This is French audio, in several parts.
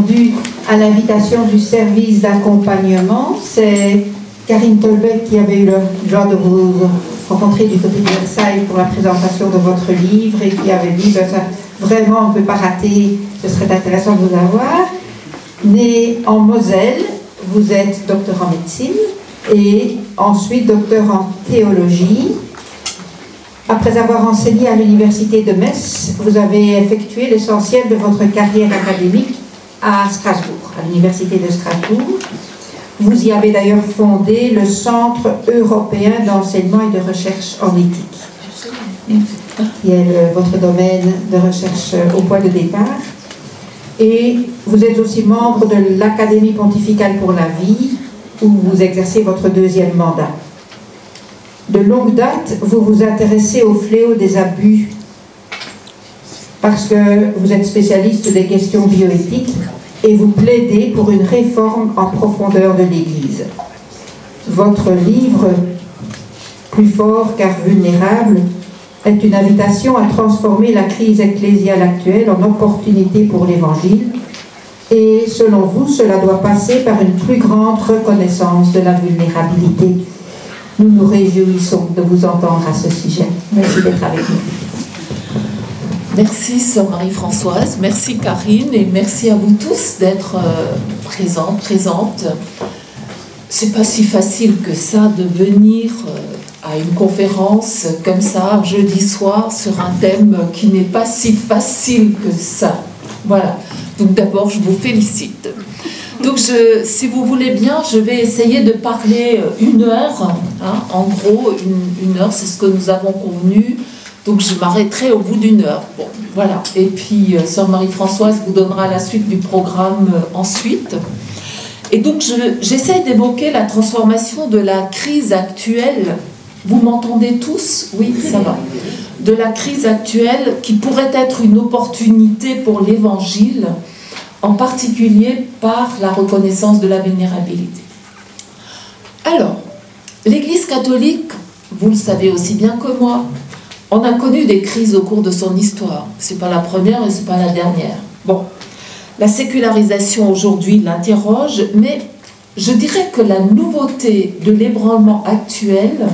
répondu à l'invitation du service d'accompagnement. C'est Karine Tolbeck qui avait eu le joie de vous rencontrer du côté de Versailles pour la présentation de votre livre et qui avait dit ça, vraiment on ne peut pas rater, ce serait intéressant de vous avoir. Né en Moselle, vous êtes docteur en médecine et ensuite docteur en théologie. Après avoir enseigné à l'université de Metz, vous avez effectué l'essentiel de votre carrière académique à Strasbourg, à l'université de Strasbourg. Vous y avez d'ailleurs fondé le Centre européen d'enseignement et de recherche en éthique, qui est votre domaine de recherche au point de départ. Et vous êtes aussi membre de l'Académie pontificale pour la vie, où vous exercez votre deuxième mandat. De longue date, vous vous intéressez au fléau des abus parce que vous êtes spécialiste des questions bioéthiques et vous plaidez pour une réforme en profondeur de l'Église. Votre livre, Plus fort car vulnérable, est une invitation à transformer la crise ecclésiale actuelle en opportunité pour l'Évangile. Et selon vous, cela doit passer par une plus grande reconnaissance de la vulnérabilité. Nous nous réjouissons de vous entendre à ce sujet. Merci d'être avec nous. Merci Sœur Marie-Françoise, merci Karine et merci à vous tous d'être présentes. C'est pas si facile que ça de venir à une conférence comme ça, jeudi soir, sur un thème qui n'est pas si facile que ça. Voilà. Donc d'abord, je vous félicite. Donc, si vous voulez bien, je vais essayer de parler 1 heure. Hein, en gros, une heure, c'est ce que nous avons convenu. Donc, je m'arrêterai au bout d'1 heure. Bon, voilà. Et puis, Sœur Marie-Françoise vous donnera la suite du programme ensuite. Et donc, j'essaie d'évoquer la transformation de la crise actuelle. Vous m'entendez tous? Oui, ça va. De la crise actuelle qui pourrait être une opportunité pour l'Évangile, en particulier par la reconnaissance de la vulnérabilité. Alors, l'Église catholique, vous le savez aussi bien que moi, on a connu des crises au cours de son histoire. Ce n'est pas la première et ce n'est pas la dernière. Bon, la sécularisation aujourd'hui l'interroge, mais je dirais que la nouveauté de l'ébranlement actuel,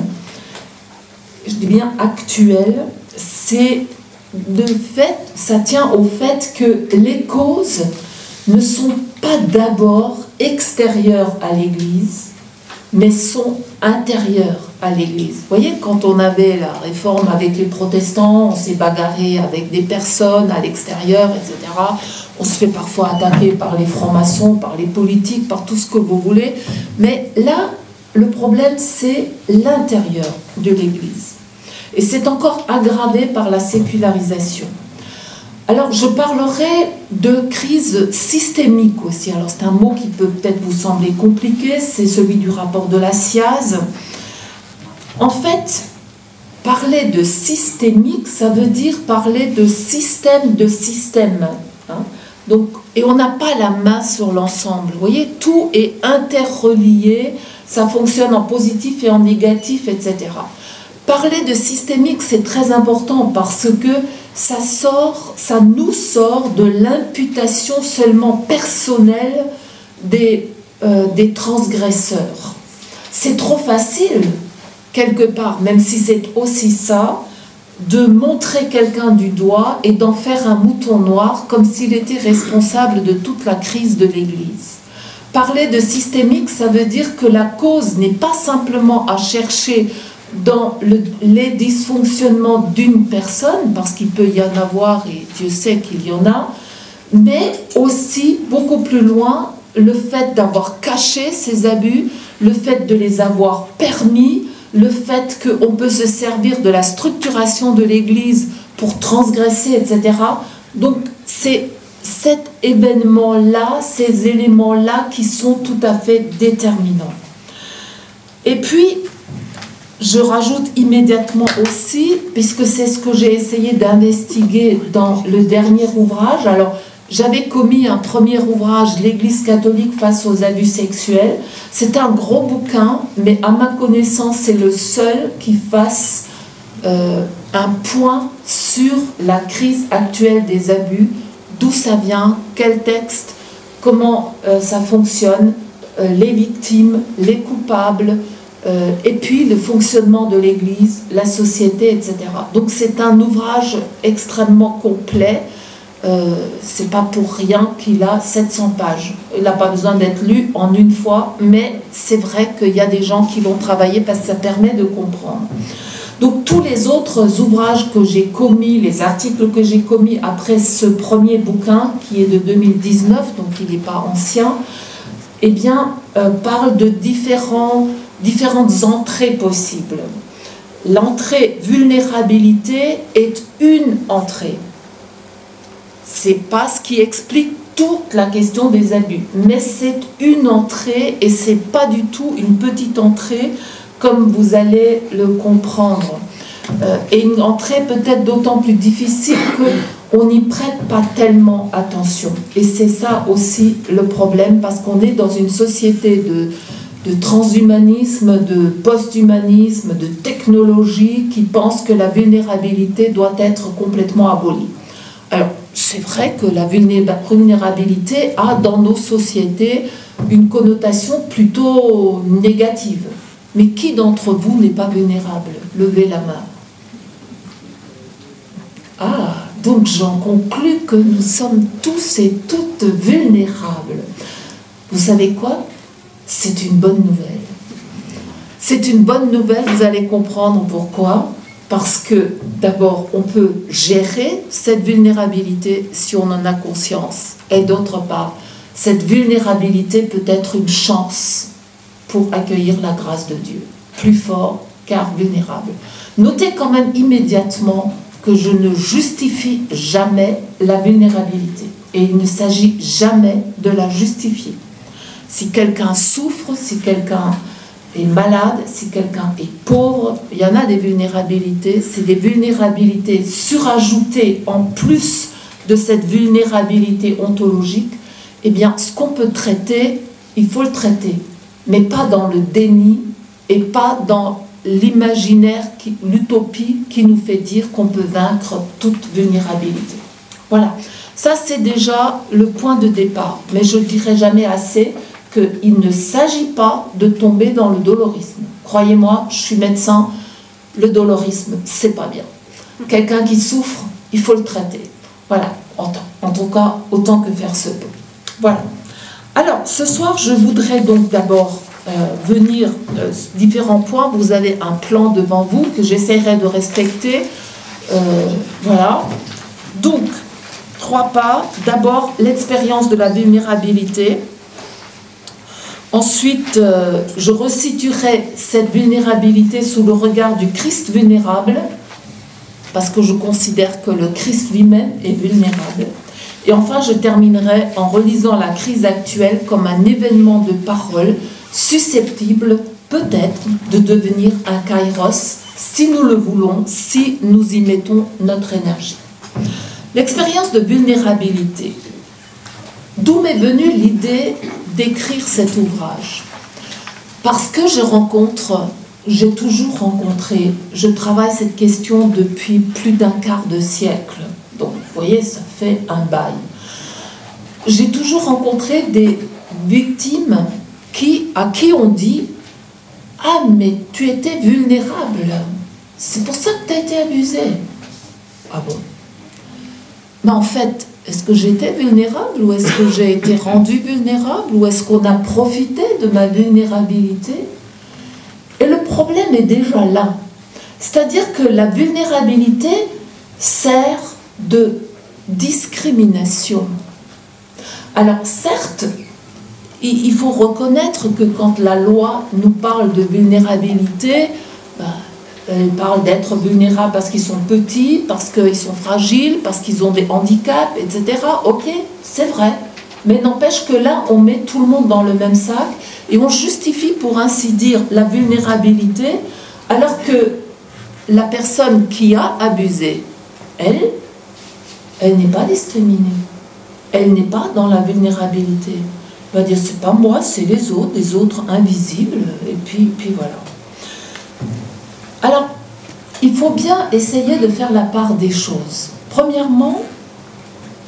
je dis bien actuel, c'est de fait, ça tient au fait que les causes ne sont pas d'abord extérieures à l'Église, mais sont intérieures à l'Église. Vous voyez, quand on avait la réforme avec les protestants, on s'est bagarré avec des personnes à l'extérieur, etc. On se fait parfois attaquer par les francs-maçons, par les politiques, par tout ce que vous voulez. Mais là, le problème, c'est l'intérieur de l'Église. Et c'est encore aggravé par la sécularisation. Alors, je parlerai de crise systémique aussi. Alors, c'est un mot qui peut peut-être vous sembler compliqué, c'est celui du rapport de la SIAZ. En fait, parler de systémique, ça veut dire parler de système de système. Hein. Donc, et on n'a pas la main sur l'ensemble. Vous voyez, tout est interrelié, ça fonctionne en positif et en négatif, etc. Parler de systémique, c'est très important parce que ça nous sort de l'imputation seulement personnelle des transgresseurs. C'est trop facile, quelque part, même si c'est aussi ça, de montrer quelqu'un du doigt et d'en faire un mouton noir comme s'il était responsable de toute la crise de l'Église. Parler de systémique, ça veut dire que la cause n'est pas simplement à chercher dans les dysfonctionnements d'une personne, parce qu'il peut y en avoir, et Dieu sait qu'il y en a, mais aussi, beaucoup plus loin, le fait d'avoir caché ces abus, le fait de les avoir permis, le fait qu'on peut se servir de la structuration de l'Église pour transgresser, etc. Donc, c'est cet événement-là, ces éléments-là qui sont tout à fait déterminants. Et puis, je rajoute immédiatement aussi, puisque c'est ce que j'ai essayé d'investiguer dans le dernier ouvrage. Alors, j'avais commis un premier ouvrage, l'Église catholique face aux abus sexuels. C'est un gros bouquin, mais à ma connaissance, c'est le seul qui fasse un point sur la crise actuelle des abus, d'où ça vient, quel texte, comment ça fonctionne, les victimes, les coupables, et puis le fonctionnement de l'Église, la société, etc. Donc c'est un ouvrage extrêmement complet. C'est pas pour rien qu'il a 700 pages. Il n'a pas besoin d'être lu en une fois, mais c'est vrai qu'il y a des gens qui vont travailler parce que ça permet de comprendre. Donc tous les autres ouvrages que j'ai commis, les articles que j'ai commis après ce premier bouquin, qui est de 2019, donc il n'est pas ancien, eh bien, parlent de différentes entrées possibles. L'entrée vulnérabilité est une entrée. C'est pas ce qui explique toute la question des abus, mais c'est une entrée et c'est pas du tout une petite entrée comme vous allez le comprendre. Et une entrée peut-être d'autant plus difficile qu'on n'y prête pas tellement attention. Et c'est ça aussi le problème, parce qu'on est dans une société de transhumanisme, de post-humanisme, de technologie qui pense que la vulnérabilité doit être complètement abolie. Alors, c'est vrai que la vulnérabilité a dans nos sociétés une connotation plutôt négative. Mais qui d'entre vous n'est pas vulnérable? Levez la main. Ah, donc j'en conclus que nous sommes tous et toutes vulnérables. Vous savez quoi? C'est une bonne nouvelle. C'est une bonne nouvelle, vous allez comprendre pourquoi. Parce que, d'abord, on peut gérer cette vulnérabilité si on en a conscience. Et d'autre part, cette vulnérabilité peut être une chance pour accueillir la grâce de Dieu. Plus fort, car vulnérable. Notez quand même immédiatement que je ne justifie jamais la vulnérabilité. Et il ne s'agit jamais de la justifier. Si quelqu'un souffre, si quelqu'un est malade, si quelqu'un est pauvre, il y en a des vulnérabilités, c'est des vulnérabilités surajoutées en plus de cette vulnérabilité ontologique. Eh bien, ce qu'on peut traiter, il faut le traiter, mais pas dans le déni et pas dans l'imaginaire, l'utopie qui nous fait dire qu'on peut vaincre toute vulnérabilité. Voilà, ça c'est déjà le point de départ, mais je ne dirai jamais assez qu'il ne s'agit pas de tomber dans le dolorisme. Croyez-moi, je suis médecin, le dolorisme, c'est pas bien. Quelqu'un qui souffre, il faut le traiter. Voilà, en tout cas, autant que faire se peut. Voilà. Alors, ce soir, je voudrais donc d'abord venir différents points. Vous avez un plan devant vous que j'essaierai de respecter. Voilà. Donc, 3 pas. D'abord, l'expérience de la vulnérabilité. Ensuite, je resituerai cette vulnérabilité sous le regard du Christ vulnérable, parce que je considère que le Christ lui-même est vulnérable. Et enfin, je terminerai en relisant la crise actuelle comme un événement de parole susceptible, peut-être, de devenir un kairos, si nous le voulons, si nous y mettons notre énergie. L'expérience de vulnérabilité. D'où m'est venue l'idée d'écrire cet ouvrage? Parce que j'ai toujours rencontré, je travaille cette question depuis plus d'un quart de siècle. Donc, vous voyez, ça fait un bail. J'ai toujours rencontré des victimes à qui on dit « Ah, mais tu étais vulnérable. C'est pour ça que tu as été abusé. » Ah bon? Mais en fait, est-ce que j'étais vulnérable ou est-ce que j'ai été rendue vulnérable ou est-ce qu'on a profité de ma vulnérabilité? Et le problème est déjà là. C'est-à-dire que la vulnérabilité sert de discrimination. Alors certes, il faut reconnaître que quand la loi nous parle de vulnérabilité, elle parle d'être vulnérables parce qu'ils sont petits, parce qu'ils sont fragiles, parce qu'ils ont des handicaps, etc. Ok, c'est vrai. Mais n'empêche que là, on met tout le monde dans le même sac et on justifie, pour ainsi dire, la vulnérabilité, alors que la personne qui a abusé, elle n'est pas discriminée. Elle n'est pas dans la vulnérabilité. Elle va dire, c'est pas moi, c'est les autres invisibles, et puis voilà. Alors, il faut bien essayer de faire la part des choses. Premièrement,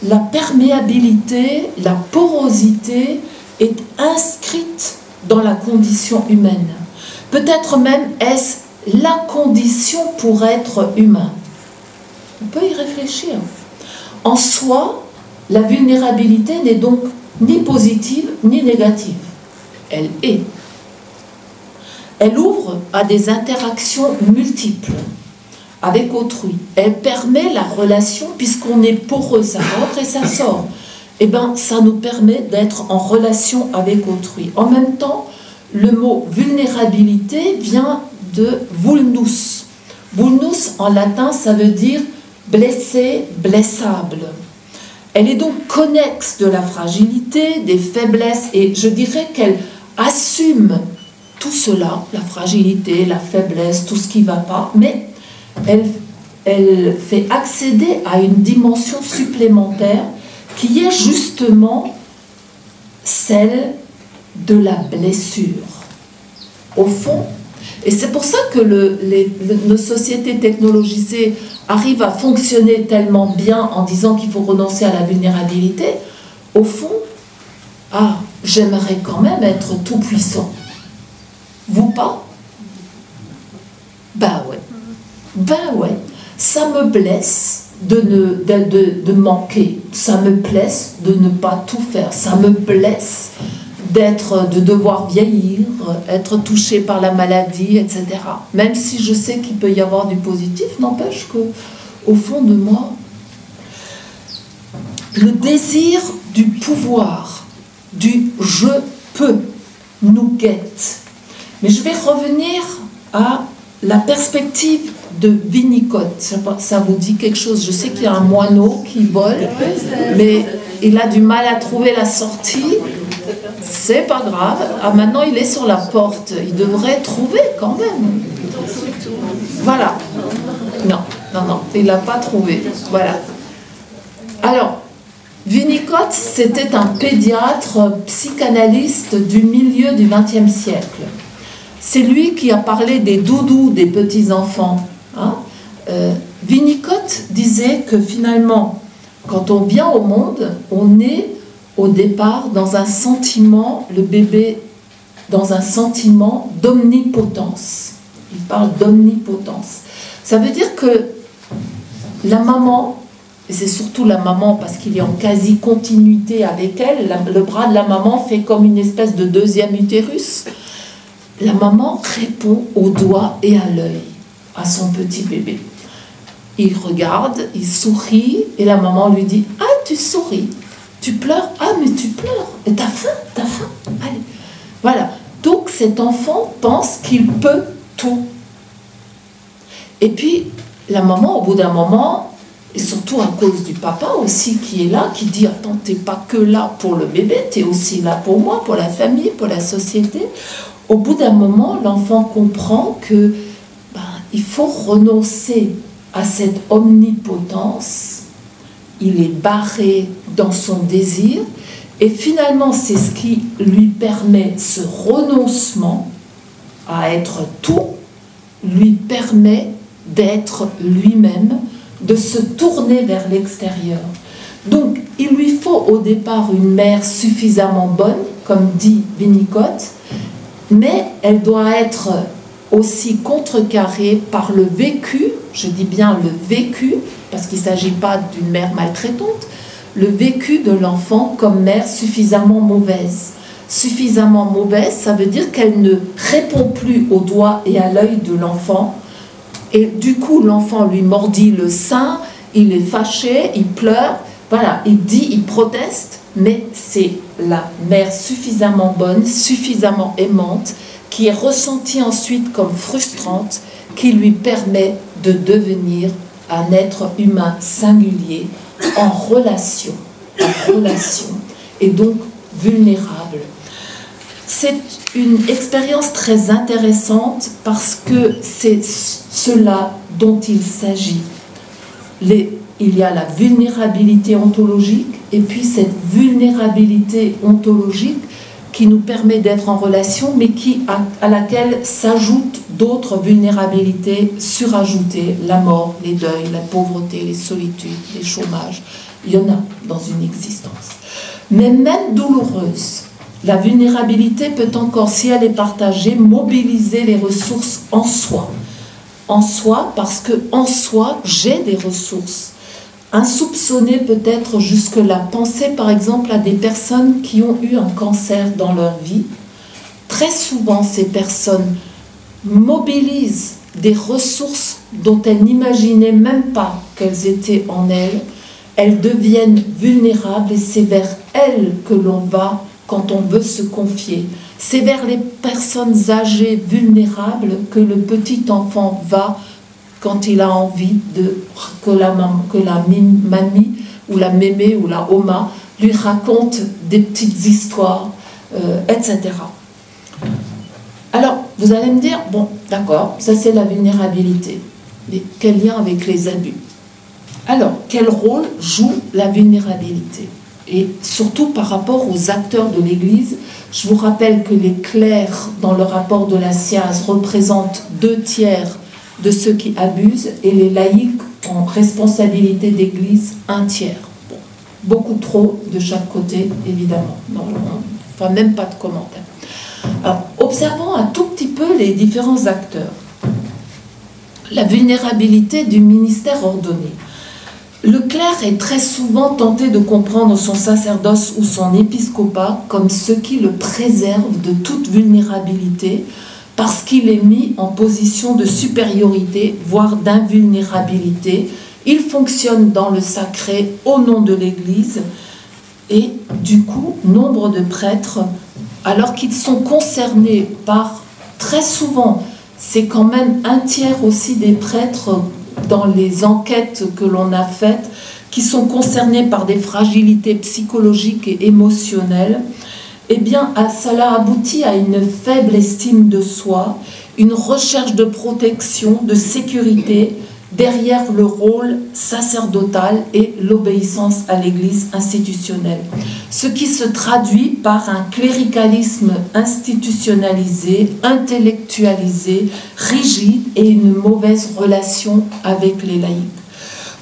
la perméabilité, la porosité est inscrite dans la condition humaine. Peut-être même est-ce la condition pour être humain. On peut y réfléchir. En soi, la vulnérabilité n'est donc ni positive ni négative. Elle est. Elle ouvre à des interactions multiples avec autrui. Elle permet la relation, puisqu'on est poreux, ça rentre et ça sort. Eh bien, ça nous permet d'être en relation avec autrui. En même temps, le mot vulnérabilité vient de vulnus. Vulnus, en latin, ça veut dire blessé, blessable. Elle est donc connexe de la fragilité, des faiblesses, et je dirais qu'elle assume tout cela, la fragilité, la faiblesse, tout ce qui ne va pas, mais elle fait accéder à une dimension supplémentaire qui est justement celle de la blessure. Au fond, et c'est pour ça que nos sociétés technologisées arrivent à fonctionner tellement bien en disant qu'il faut renoncer à la vulnérabilité. Au fond, j'aimerais quand même être tout puissant. Vous pas? Ben ouais, ça me blesse de manquer, ça me blesse de ne pas tout faire, ça me blesse de devoir vieillir, être touché par la maladie, etc. Même si je sais qu'il peut y avoir du positif, n'empêche que, au fond de moi, le désir du pouvoir, du « je peux » nous guette. Mais je vais revenir à la perspective de Winnicott. Ça vous dit quelque chose? Je sais qu'il y a un moineau qui vole, mais il a du mal à trouver la sortie. C'est pas grave. Maintenant, il est sur la porte. Il devrait trouver quand même. Voilà. Non, il l'a pas trouvé. Voilà. Alors, Winnicott, c'était un pédiatre psychanalyste du milieu du XXe siècle. C'est lui qui a parlé des doudous des petits-enfants. Hein. Winnicott disait que finalement, quand on vient au monde, on est au départ dans un sentiment, le bébé, dans un sentiment d'omnipotence. Il parle d'omnipotence. Ça veut dire que la maman, et c'est surtout la maman parce qu'il est en quasi-continuité avec elle, le bras de la maman fait comme une espèce de deuxième utérus. La maman répond au doigt et à l'œil à son petit bébé. Il regarde, il sourit, et la maman lui dit « Ah, tu souris, tu pleures, ah, mais tu pleures, et t'as faim, allez. » Voilà, donc cet enfant pense qu'il peut tout. Et puis, la maman, au bout d'un moment, et surtout à cause du papa aussi qui est là, qui dit « Attends, t'es pas que là pour le bébé, t'es aussi là pour moi, pour la famille, pour la société. » Au bout d'un moment, l'enfant comprend que il faut renoncer à cette omnipotence. Il est barré dans son désir et finalement, c'est ce qui lui permet, ce renoncement à être tout, lui permet d'être lui-même, de se tourner vers l'extérieur. Donc, il lui faut au départ une mère suffisamment bonne, comme dit Winnicott, mais elle doit être aussi contrecarrée par le vécu, je dis bien le vécu, parce qu'il ne s'agit pas d'une mère maltraitante, le vécu de l'enfant comme mère suffisamment mauvaise. Suffisamment mauvaise, ça veut dire qu'elle ne répond plus au doigt et à l'œil de l'enfant, et du coup l'enfant lui mordit le sein, il est fâché, il pleure, voilà, il proteste, mais c'est la mère suffisamment bonne, suffisamment aimante, qui est ressentie ensuite comme frustrante, qui lui permet de devenir un être humain singulier, en relation, et donc vulnérable. C'est une expérience très intéressante parce que c'est cela dont il s'agit. Il y a la vulnérabilité ontologique et puis cette vulnérabilité ontologique qui nous permet d'être en relation, mais à laquelle s'ajoutent d'autres vulnérabilités surajoutées, la mort, les deuils, la pauvreté, les solitudes, les chômages, Il y en a dans une existence. Mais même douloureuse, la vulnérabilité peut encore, si elle est partagée, mobiliser les ressources en soi. En soi, parce qu'en soi, j'ai des ressources. Insoupçonnées peut-être jusque-là. Pensez par exemple à des personnes qui ont eu un cancer dans leur vie. Très souvent, ces personnes mobilisent des ressources dont elles n'imaginaient même pas qu'elles étaient en elles. Elles deviennent vulnérables et c'est vers elles que l'on va quand on veut se confier. C'est vers les personnes âgées vulnérables que le petit enfant va quand il a envie que la mamie ou la mémé ou la oma lui raconte des petites histoires, etc. Alors, vous allez me dire, bon, d'accord, ça c'est la vulnérabilité. Mais quel lien avec les abus? Alors, quel rôle joue la vulnérabilité? Et surtout par rapport aux acteurs de l'Église, je vous rappelle que les clercs, dans le rapport de la SIAZ, représentent 2/3 de ceux qui abusent et les laïcs en responsabilité d'Église 1/3. Bon, beaucoup trop de chaque côté, évidemment. Non, enfin, même pas de commentaires. Alors, observons un tout petit peu les différents acteurs. La vulnérabilité du ministère ordonné. Le clerc est très souvent tenté de comprendre son sacerdoce ou son épiscopat comme ce qui le préserve de toute vulnérabilité parce qu'il est mis en position de supériorité, voire d'invulnérabilité. Il fonctionne dans le sacré au nom de l'Église et du coup, nombre de prêtres, alors qu'ils sont concernés par, très souvent, c'est quand même 1/3 aussi des prêtres dans les enquêtes que l'on a faites, qui sont concernés par des fragilités psychologiques et émotionnelles, eh bien, cela aboutit à une faible estime de soi, une recherche de protection, de sécurité, derrière le rôle sacerdotal et l'obéissance à l'Église institutionnelle. Ce qui se traduit par un cléricalisme institutionnalisé, intellectualisé, rigide et une mauvaise relation avec les laïcs.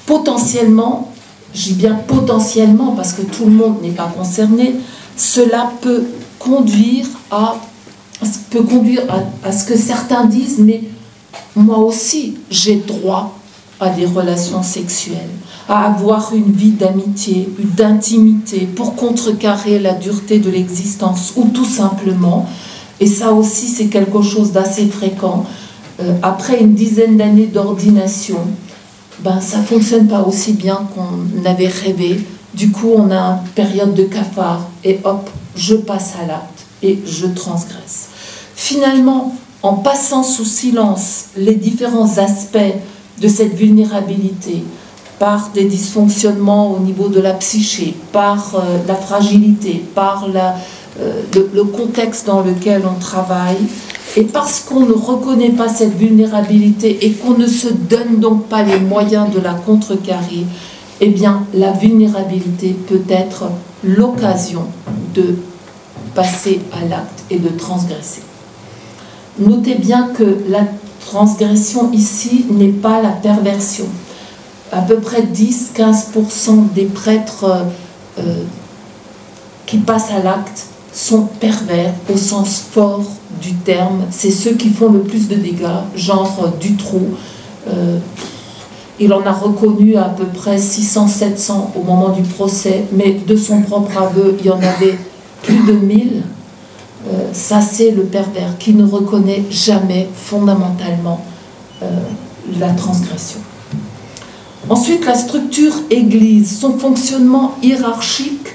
Potentiellement, je dis bien potentiellement parce que tout le monde n'est pas concerné, cela peut conduire à ce que certains disent, mais moi aussi j'ai droit à des relations sexuelles, à avoir une vie d'amitié, d'intimité, pour contrecarrer la dureté de l'existence, ou tout simplement, et ça aussi c'est quelque chose d'assez fréquent, après une dizaine d'années d'ordination, ben, ça ne fonctionne pas aussi bien qu'on avait rêvé. Du coup, on a une période de cafard, et hop, je passe à l'acte, et je transgresse. Finalement, en passant sous silence les différents aspects de cette vulnérabilité, par des dysfonctionnements au niveau de la psyché, par la fragilité, par le contexte dans lequel on travaille, et parce qu'on ne reconnaît pas cette vulnérabilité et qu'on ne se donne donc pas les moyens de la contrecarrer, eh bien la vulnérabilité peut être l'occasion de passer à l'acte et de transgresser. Notez bien que la transgression ici n'est pas la perversion. À peu près 10-15% des prêtres qui passent à l'acte sont pervers au sens fort du terme. C'est ceux qui font le plus de dégâts, genre Dutroux. Il en a reconnu à peu près 600-700 au moment du procès, mais de son propre aveu, il y en avait plus de 1000. Ça, c'est le pervers qui ne reconnaît jamais fondamentalement la transgression. Ensuite, la structure Église, son fonctionnement hiérarchique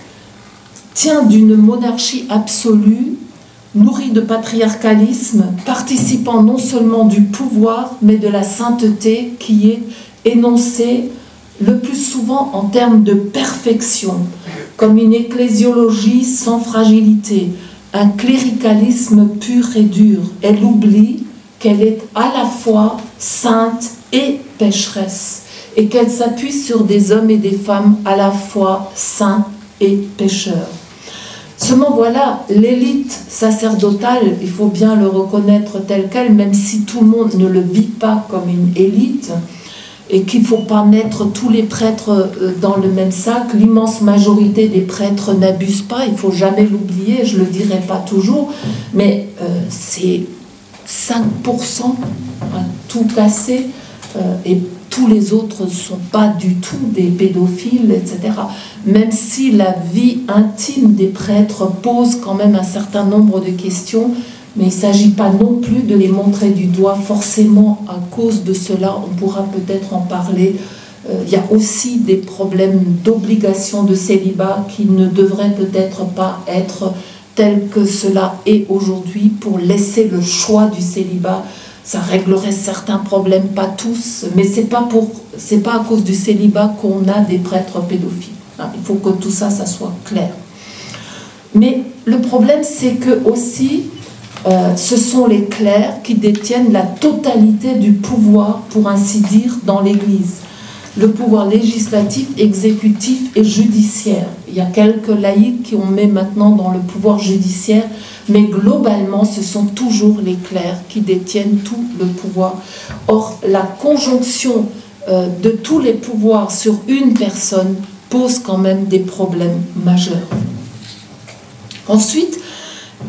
tient d'une monarchie absolue, nourrie de patriarcalisme, participant non seulement du pouvoir, mais de la sainteté qui est énoncée le plus souvent en termes de perfection, comme une ecclésiologie sans fragilité, un cléricalisme pur et dur. Elle oublie qu'elle est à la fois sainte et pécheresse, et qu'elle s'appuie sur des hommes et des femmes à la fois saints et pécheurs. Seulement voilà, l'élite sacerdotale, il faut bien le reconnaître tel quel, même si tout le monde ne le vit pas comme une élite, et qu'il ne faut pas mettre tous les prêtres dans le même sac. L'immense majorité des prêtres n'abusent pas, il ne faut jamais l'oublier, je ne le dirai pas toujours, mais c'est 5%, hein, tout cassé, et tous les autres ne sont pas du tout des pédophiles, etc. Même si la vie intime des prêtres pose quand même un certain nombre de questions, mais il ne s'agit pas non plus de les montrer du doigt. Forcément, à cause de cela, on pourra peut-être en parler. Il y a aussi des problèmes d'obligation de célibat qui ne devraient peut-être pas être tels que cela est aujourd'hui, pour laisser le choix du célibat. Ça réglerait certains problèmes, pas tous, mais c'est pas à cause du célibat qu'on a des prêtres pédophiles. Il faut que tout ça, ça soit clair. Mais le problème, c'est que aussi, ce sont les clercs qui détiennent la totalité du pouvoir, pour ainsi dire, dans l'Église. Le pouvoir législatif, exécutif et judiciaire. Il y a quelques laïcs qui ont mis maintenant dans le pouvoir judiciaire, mais globalement, ce sont toujours les clercs qui détiennent tout le pouvoir. Or, la conjonction de tous les pouvoirs sur une personne pose quand même des problèmes majeurs. Ensuite,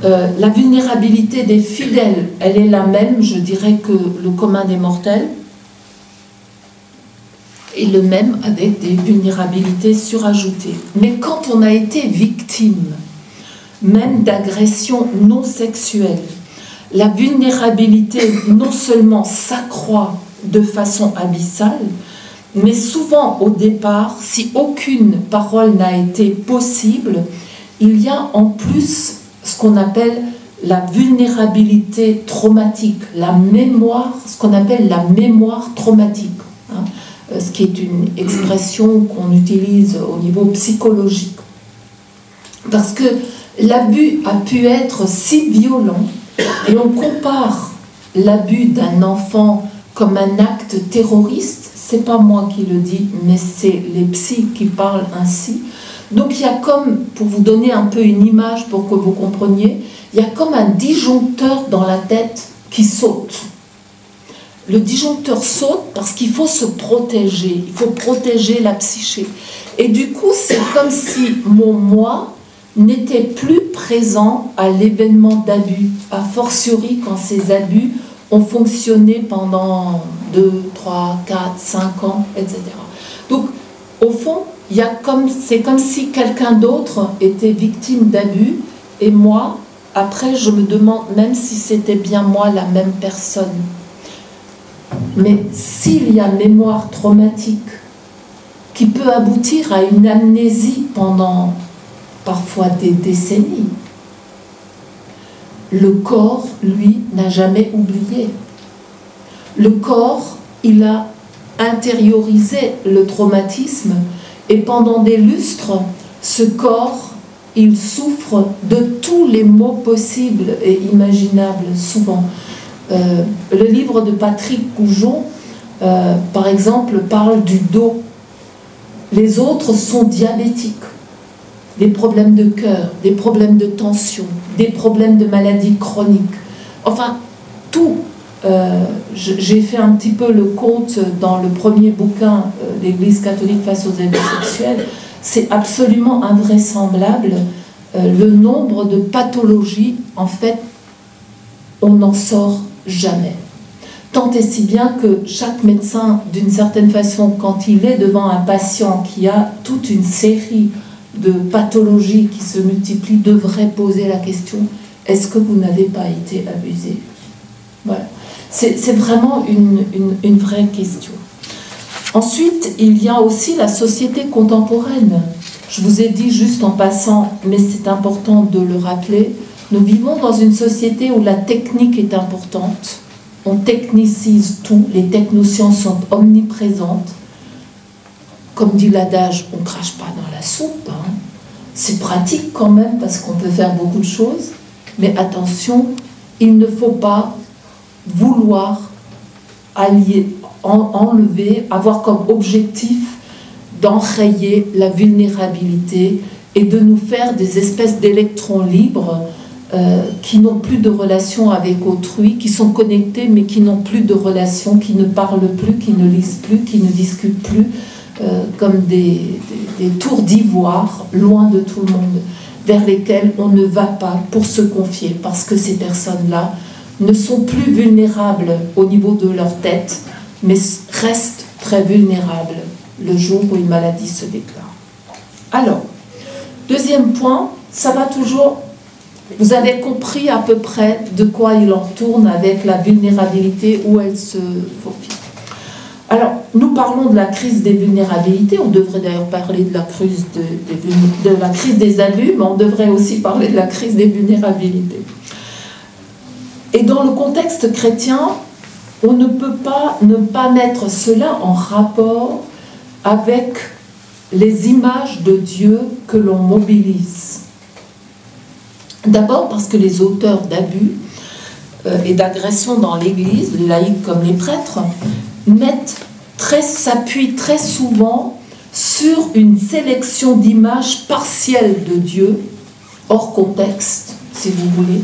la vulnérabilité des fidèles, elle est la même, je dirais, que le commun des mortels, et le même avec des vulnérabilités surajoutées. Mais quand on a été victime, même d'agressions non sexuelles, la vulnérabilité non seulement s'accroît de façon abyssale, mais souvent au départ, si aucune parole n'a été possible, il y a en plus ce qu'on appelle la vulnérabilité traumatique, la mémoire, ce qu'on appelle la mémoire traumatique, hein, ce qui est une expression qu'on utilise au niveau psychologique. Parce que l'abus a pu être si violent, et on compare l'abus d'un enfant comme un acte terroriste. C'est pas moi qui le dis, mais c'est les psys qui parlent ainsi. Donc il y a comme, pour vous donner un peu une image pour que vous compreniez, il y a comme un disjoncteur dans la tête qui saute. Le disjoncteur saute parce qu'il faut se protéger, il faut protéger la psyché. Et du coup, c'est comme si mon moi n'était plus présent à l'événement d'abus, a fortiori quand ces abus ont fonctionné pendant 2, 3, 4, 5 ans, etc. Donc, au fond, c'est comme si quelqu'un d'autre était victime d'abus, et moi, après, je me demande même si c'était bien moi la même personne. Mais s'il y a mémoire traumatique qui peut aboutir à une amnésie pendant parfois des décennies, le corps, lui, n'a jamais oublié. Le corps, il a intériorisé le traumatisme, et pendant des lustres, ce corps, il souffre de tous les maux possibles et imaginables, souvent. Le livre de Patrick Goujon, par exemple, parle du dos. Les autres sont diabétiques. Des problèmes de cœur, des problèmes de tension, des problèmes de maladies chroniques. Enfin, tout. J'ai fait un petit peu le compte dans le premier bouquin, l'Église catholique face aux abus sexuels. C'est absolument invraisemblable le nombre de pathologies. En fait, on n'en sort jamais. Tant et si bien que chaque médecin, d'une certaine façon, quand il est devant un patient qui a toute une série de pathologies qui se multiplient, devrait poser la question: est-ce que vous n'avez pas été abusé? Voilà. C'est vraiment une vraie question. Ensuite, il y a aussi la société contemporaine. Je vous ai dit juste en passant, mais c'est important de le rappeler, nous vivons dans une société où la technique est importante. On technicise tout, les technosciences sont omniprésentes. Comme dit l'adage, on ne crache pas dans la soupe. Hein. C'est pratique quand même parce qu'on peut faire beaucoup de choses. Mais attention, il ne faut pas vouloir enlever, avoir comme objectif d'enrayer la vulnérabilité et de nous faire des espèces d'électrons libres qui n'ont plus de relation avec autrui, qui sont connectés mais qui n'ont plus de relation, qui ne parlent plus, qui ne lisent plus, qui ne discutent plus, comme des tours d'ivoire, loin de tout le monde, vers lesquels on ne va pas pour se confier, parce que ces personnes-là ne sont plus vulnérables au niveau de leur tête, mais restent très vulnérables le jour où une maladie se déclare. Alors, deuxième point, ça va toujours... Vous avez compris à peu près de quoi il en tourne avec la vulnérabilité, où elle se faufile. Alors, nous parlons de la crise des vulnérabilités, on devrait d'ailleurs parler de la crise la crise des abus, mais on devrait aussi parler de la crise des vulnérabilités. Et dans le contexte chrétien, on ne peut pas ne pas mettre cela en rapport avec les images de Dieu que l'on mobilise. D'abord parce que les auteurs d'abus et d'agressions dans l'Église, les laïcs comme les prêtres, s'appuient très souvent sur une sélection d'images partielles de Dieu, hors contexte, si vous voulez,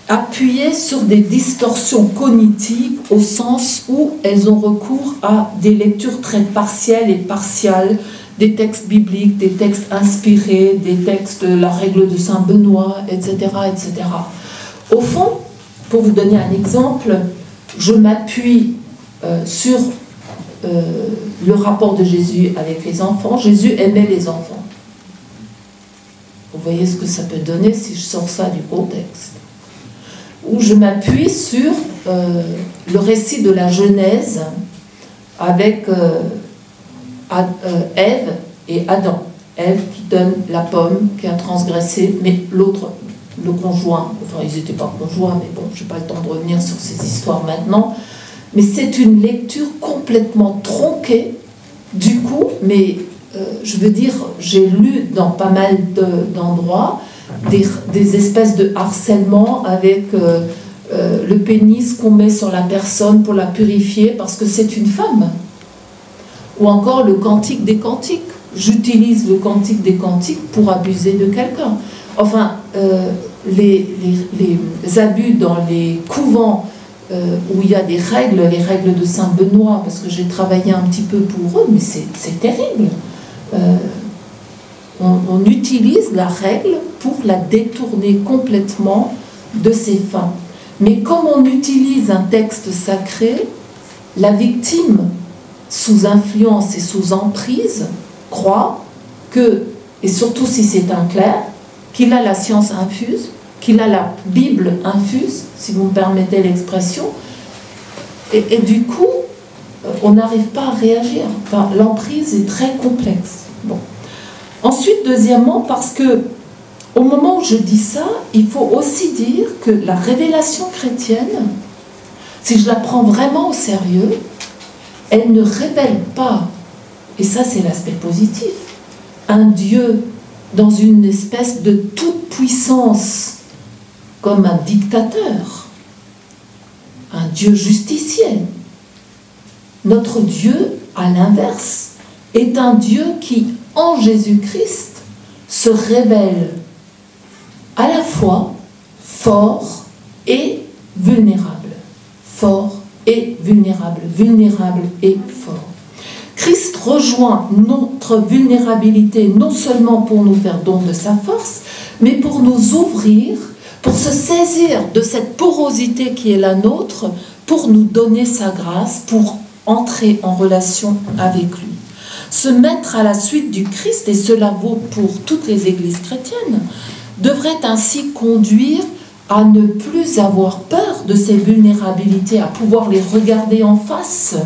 appuyées sur des distorsions cognitives au sens où elles ont recours à des lectures très partielles et partiales des textes bibliques, des textes inspirés, des textes de la règle de Saint Benoît, etc., etc. Au fond, pour vous donner un exemple, je m'appuie sur le rapport de Jésus avec les enfants. Jésus aimait les enfants. Vous voyez ce que ça peut donner si je sors ça du contexte. Ou je m'appuie sur le récit de la Genèse avec Ève et Adam. Ève qui donne la pomme, qui a transgressé, mais l'autre, le conjoint, enfin ils n'étaient pas conjoints, mais bon, je n'ai pas le temps de revenir sur ces histoires maintenant, mais c'est une lecture complètement tronquée, du coup, mais je veux dire, j'ai lu dans pas mal d'endroits des espèces de harcèlement avec le pénis qu'on met sur la personne pour la purifier parce que c'est une femme. Ou encore le cantique des cantiques. J'utilise le cantique des cantiques pour abuser de quelqu'un. Enfin, les abus dans les couvents où il y a des règles, les règles de Saint Benoît, parce que j'ai travaillé un petit peu pour eux, mais c'est terrible. On utilise la règle pour la détourner complètement de ses fins. Mais comme on utilise un texte sacré, la victime, sous influence et sous emprise, croit que, et surtout si c'est un clerc, qu'il a la science infuse, qu'il a la Bible infuse, si vous me permettez l'expression, et du coup, on n'arrive pas à réagir. Enfin, l'emprise est très complexe. Bon. Ensuite, deuxièmement, parce que au moment où je dis ça, il faut aussi dire que la révélation chrétienne, si je la prends vraiment au sérieux, elle ne révèle pas, et ça c'est l'aspect positif, un Dieu dans une espèce de toute-puissance, comme un dictateur, un Dieu justicier. Notre Dieu, à l'inverse, est un Dieu qui, en Jésus-Christ, se révèle à la fois fort et vulnérable. Fort et vulnérable. Vulnérable et fort. Christ rejoint notre vulnérabilité non seulement pour nous faire don de sa force, mais pour nous ouvrir, pour se saisir de cette porosité qui est la nôtre, pour nous donner sa grâce, pour entrer en relation avec lui. Se mettre à la suite du Christ, et cela vaut pour toutes les églises chrétiennes, devrait ainsi conduire à ne plus avoir peur de ces vulnérabilités, à pouvoir les regarder en face.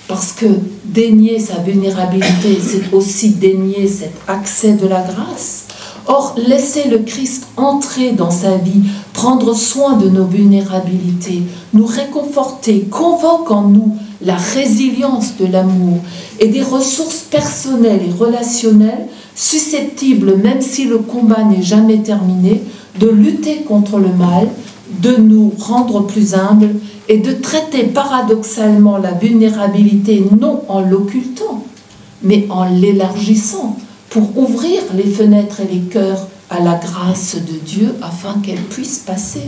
Parce que dénier sa vulnérabilité, c'est aussi dénier cet accès de la grâce. Or, laisser le Christ entrer dans sa vie, prendre soin de nos vulnérabilités, nous réconforter, convoque en nous la résilience de l'amour et des ressources personnelles et relationnelles susceptibles, même si le combat n'est jamais terminé, de lutter contre le mal, de nous rendre plus humbles et de traiter paradoxalement la vulnérabilité non en l'occultant, mais en l'élargissant pour ouvrir les fenêtres et les cœurs à la grâce de Dieu afin qu'elle puisse passer.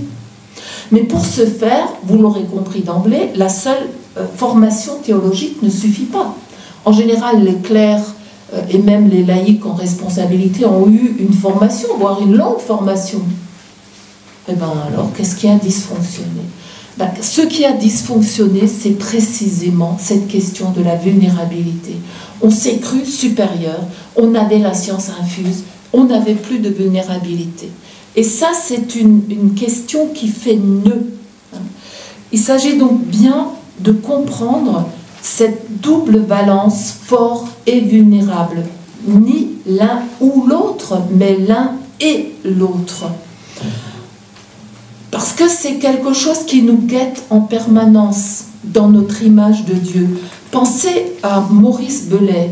Mais pour ce faire, vous l'aurez compris d'emblée, la seule formation théologique ne suffit pas. En général, les clercs et même les laïcs en responsabilité ont eu une formation, voire une longue formation. Et bien alors, qu'est-ce qui a dysfonctionné? Ce qui a dysfonctionné, c'est précisément cette question de la vulnérabilité. On s'est cru supérieur, on avait la science infuse, on n'avait plus de vulnérabilité. Et ça, c'est une question qui fait nœud. Il s'agit donc bien de comprendre cette double valence, fort et vulnérable. Ni l'un ou l'autre, mais l'un et l'autre. Parce que c'est quelque chose qui nous guette en permanence dans notre image de Dieu. Pensez à Maurice Bellet,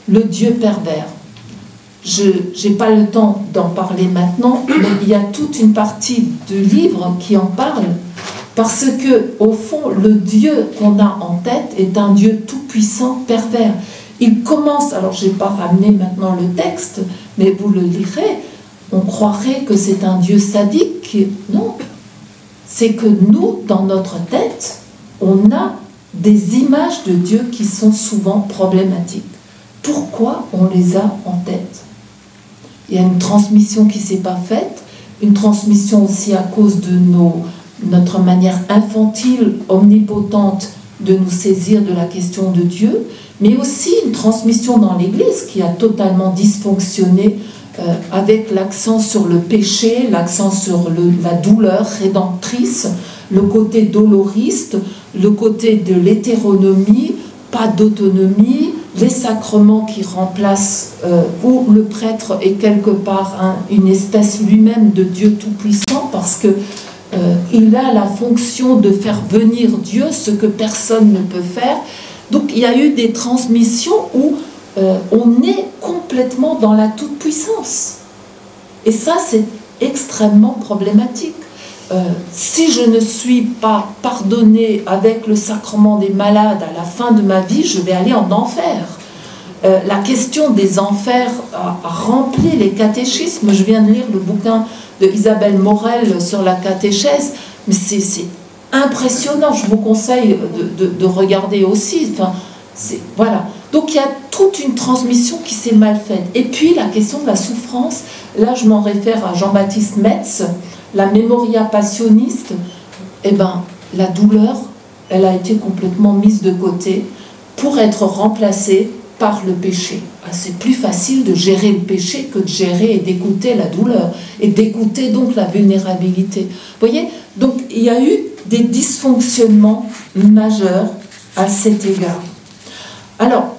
le Dieu pervers. Je n'ai pas le temps d'en parler maintenant, mais il y a toute une partie du livre qui en parle, parce que, au fond, le Dieu qu'on a en tête est un Dieu tout-puissant, pervers. Il commence, alors je n'ai pas ramené maintenant le texte, mais vous le lirez, on croirait que c'est un Dieu sadique. Non, c'est que nous, dans notre tête, on a des images de Dieu qui sont souvent problématiques. Pourquoi on les a en tête? Il y a une transmission qui ne s'est pas faite, une transmission aussi à cause de notre manière infantile, omnipotente de nous saisir de la question de Dieu, mais aussi une transmission dans l'Église qui a totalement dysfonctionné avec l'accent sur le péché, l'accent sur la douleur rédemptrice, le côté doloriste, le côté de l'hétéronomie, pas d'autonomie, les sacrements qui remplacent, où le prêtre est quelque part une espèce lui-même de Dieu tout-puissant, parce que il a la fonction de faire venir Dieu, ce que personne ne peut faire. Donc il y a eu des transmissions où on est complètement dans la toute-puissance. Et ça, c'est extrêmement problématique. Si je ne suis pas pardonnée avec le sacrement des malades à la fin de ma vie, je vais aller en enfer. La question des enfers a rempli les catéchismes. Je viens de lire le bouquin de Isabelle Morel sur la catéchèse, mais c'est impressionnant. Je vous conseille de regarder aussi. Enfin, voilà. Donc il y a toute une transmission qui s'est mal faite. Et puis la question de la souffrance, là je m'en réfère à Jean-Baptiste Metz, la Memoria Passioniste. Eh bien, la douleur, elle a été complètement mise de côté pour être remplacée par le péché. C'est plus facile de gérer le péché que de gérer et d'écouter la douleur, et d'écouter donc la vulnérabilité. Vous voyez, donc il y a eu des dysfonctionnements majeurs à cet égard. Alors,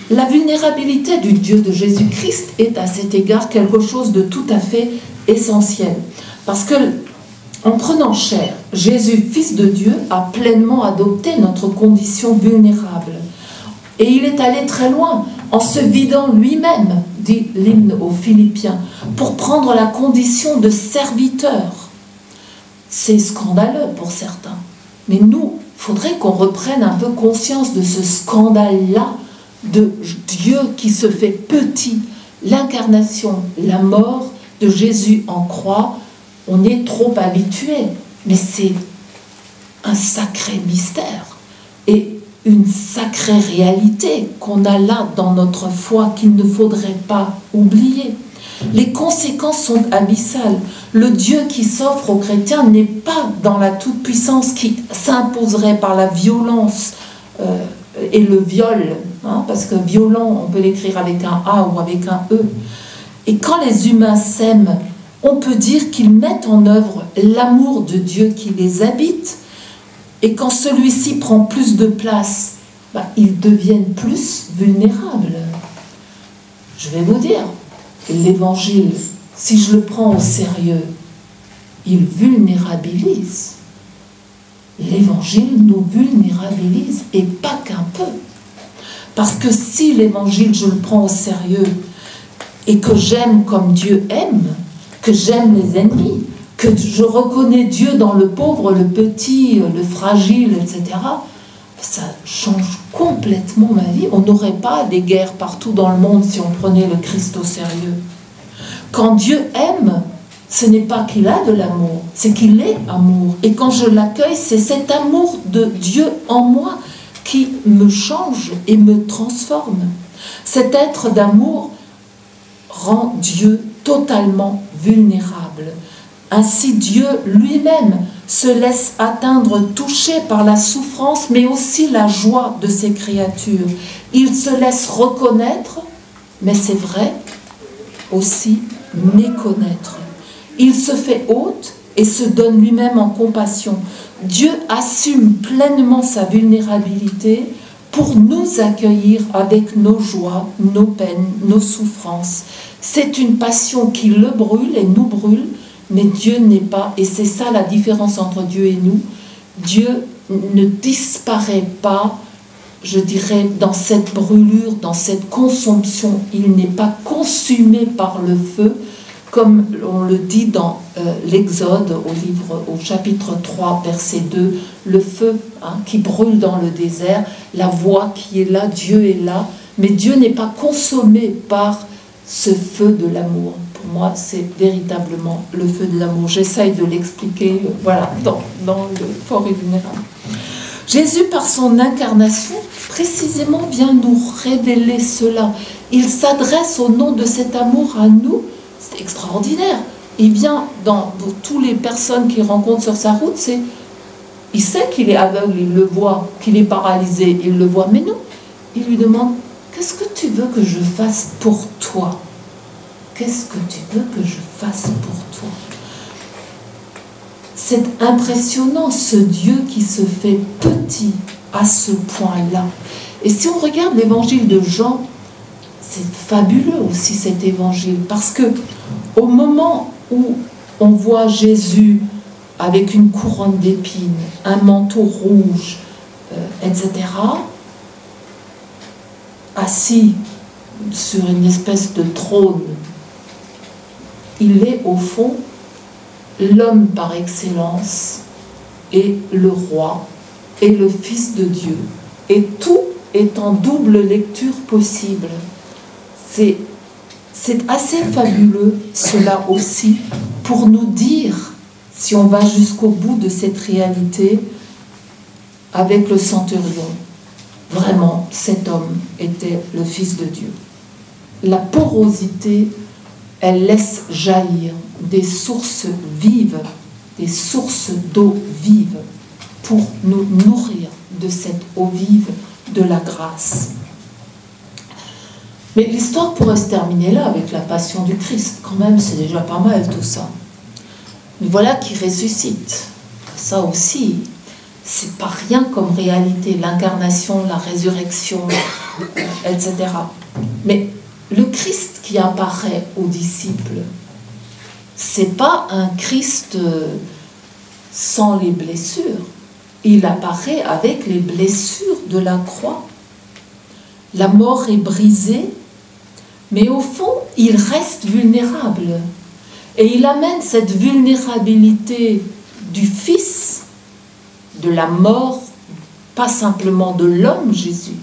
la vulnérabilité du Dieu de Jésus-Christ est à cet égard quelque chose de tout à fait essentiel. Parce que, en prenant chair, Jésus, Fils de Dieu, a pleinement adopté notre condition vulnérable. Et il est allé très loin, en se vidant lui-même, dit l'hymne aux Philippiens, pour prendre la condition de serviteur. C'est scandaleux pour certains. Mais nous, il faudrait qu'on reprenne un peu conscience de ce scandale-là, de Dieu qui se fait petit, l'incarnation, la mort de Jésus en croix. On est trop habitué, mais c'est un sacré mystère et une sacrée réalité qu'on a là dans notre foi qu'il ne faudrait pas oublier. Les conséquences sont abyssales. Le Dieu qui s'offre aux chrétiens n'est pas dans la toute-puissance qui s'imposerait par la violence et le viol, hein, parce que violent, on peut l'écrire avec un A ou avec un E. Et quand les humains s'aiment, on peut dire qu'ils mettent en œuvre l'amour de Dieu qui les habite. Et quand celui-ci prend plus de place, ils deviennent plus vulnérables. Je vais vous dire, l'Évangile, si je le prends au sérieux, il vulnérabilise. L'Évangile nous vulnérabilise, et pas qu'un peu. Parce que si l'Évangile, je le prends au sérieux, et que j'aime comme Dieu aime, que j'aime les ennemis, que je reconnais Dieu dans le pauvre, le petit, le fragile, etc., ça change complètement ma vie. On n'aurait pas des guerres partout dans le monde si on prenait le Christ au sérieux. Quand Dieu aime, ce n'est pas qu'il a de l'amour, c'est qu'il est amour. Et quand je l'accueille, c'est cet amour de Dieu en moi qui me change et me transforme. Cet être d'amour rend Dieu totalement vulnérable. Ainsi, Dieu lui-même se laisse atteindre, touché par la souffrance, mais aussi la joie de ses créatures. Il se laisse reconnaître, mais c'est vrai, aussi méconnaître. Il se fait hôte et se donne lui-même en compassion. Dieu assume pleinement sa vulnérabilité pour nous accueillir avec nos joies, nos peines, nos souffrances. C'est une passion qui le brûle et nous brûle, mais Dieu n'est pas, et c'est ça la différence entre Dieu et nous, Dieu ne disparaît pas, je dirais, dans cette brûlure, dans cette consomption. Il n'est pas consumé par le feu, comme on le dit dans l'Exode, au chapitre 3, verset 2, le feu qui brûle dans le désert, la voix qui est là, Dieu est là, mais Dieu n'est pas consommé par ce feu de l'amour. Pour moi, c'est véritablement le feu de l'amour. J'essaye de l'expliquer voilà, dans le Fort et vulnérable. Jésus, par son incarnation, précisément vient nous révéler cela. Il s'adresse au nom de cet amour à nous. C'est extraordinaire. Il vient pour toutes les personnes qu'il rencontre sur sa route, il sait qu'il est aveugle, il le voit, qu'il est paralysé, il le voit, mais non. Il lui demande, qu'est-ce que tu veux que je fasse pour toi? Qu'est-ce que tu veux que je fasse pour toi? C'est impressionnant, ce Dieu qui se fait petit à ce point-là. Et si on regarde l'évangile de Jean, c'est fabuleux aussi cet évangile, parce que au moment où on voit Jésus avec une couronne d'épines, un manteau rouge, etc., assis sur une espèce de trône, il est au fond l'homme par excellence et le roi et le Fils de Dieu. Et tout est en double lecture possible. C'est assez fabuleux, cela aussi, pour nous dire, si on va jusqu'au bout de cette réalité, avec le centurion, vraiment, cet homme était le Fils de Dieu. La porosité, elle laisse jaillir des sources vives, des sources d'eau vive, pour nous nourrir de cette eau vive de la grâce. Mais l'histoire pourrait se terminer là, avec la passion du Christ. Quand même, c'est déjà pas mal tout ça. Mais voilà qui ressuscite. Ça aussi, c'est pas rien comme réalité. L'incarnation, la résurrection, etc. Mais le Christ qui apparaît aux disciples, c'est pas un Christ sans les blessures. Il apparaît avec les blessures de la croix. La mort est brisée, mais au fond, il reste vulnérable. Et il amène cette vulnérabilité du Fils, de la mort, pas simplement de l'homme Jésus,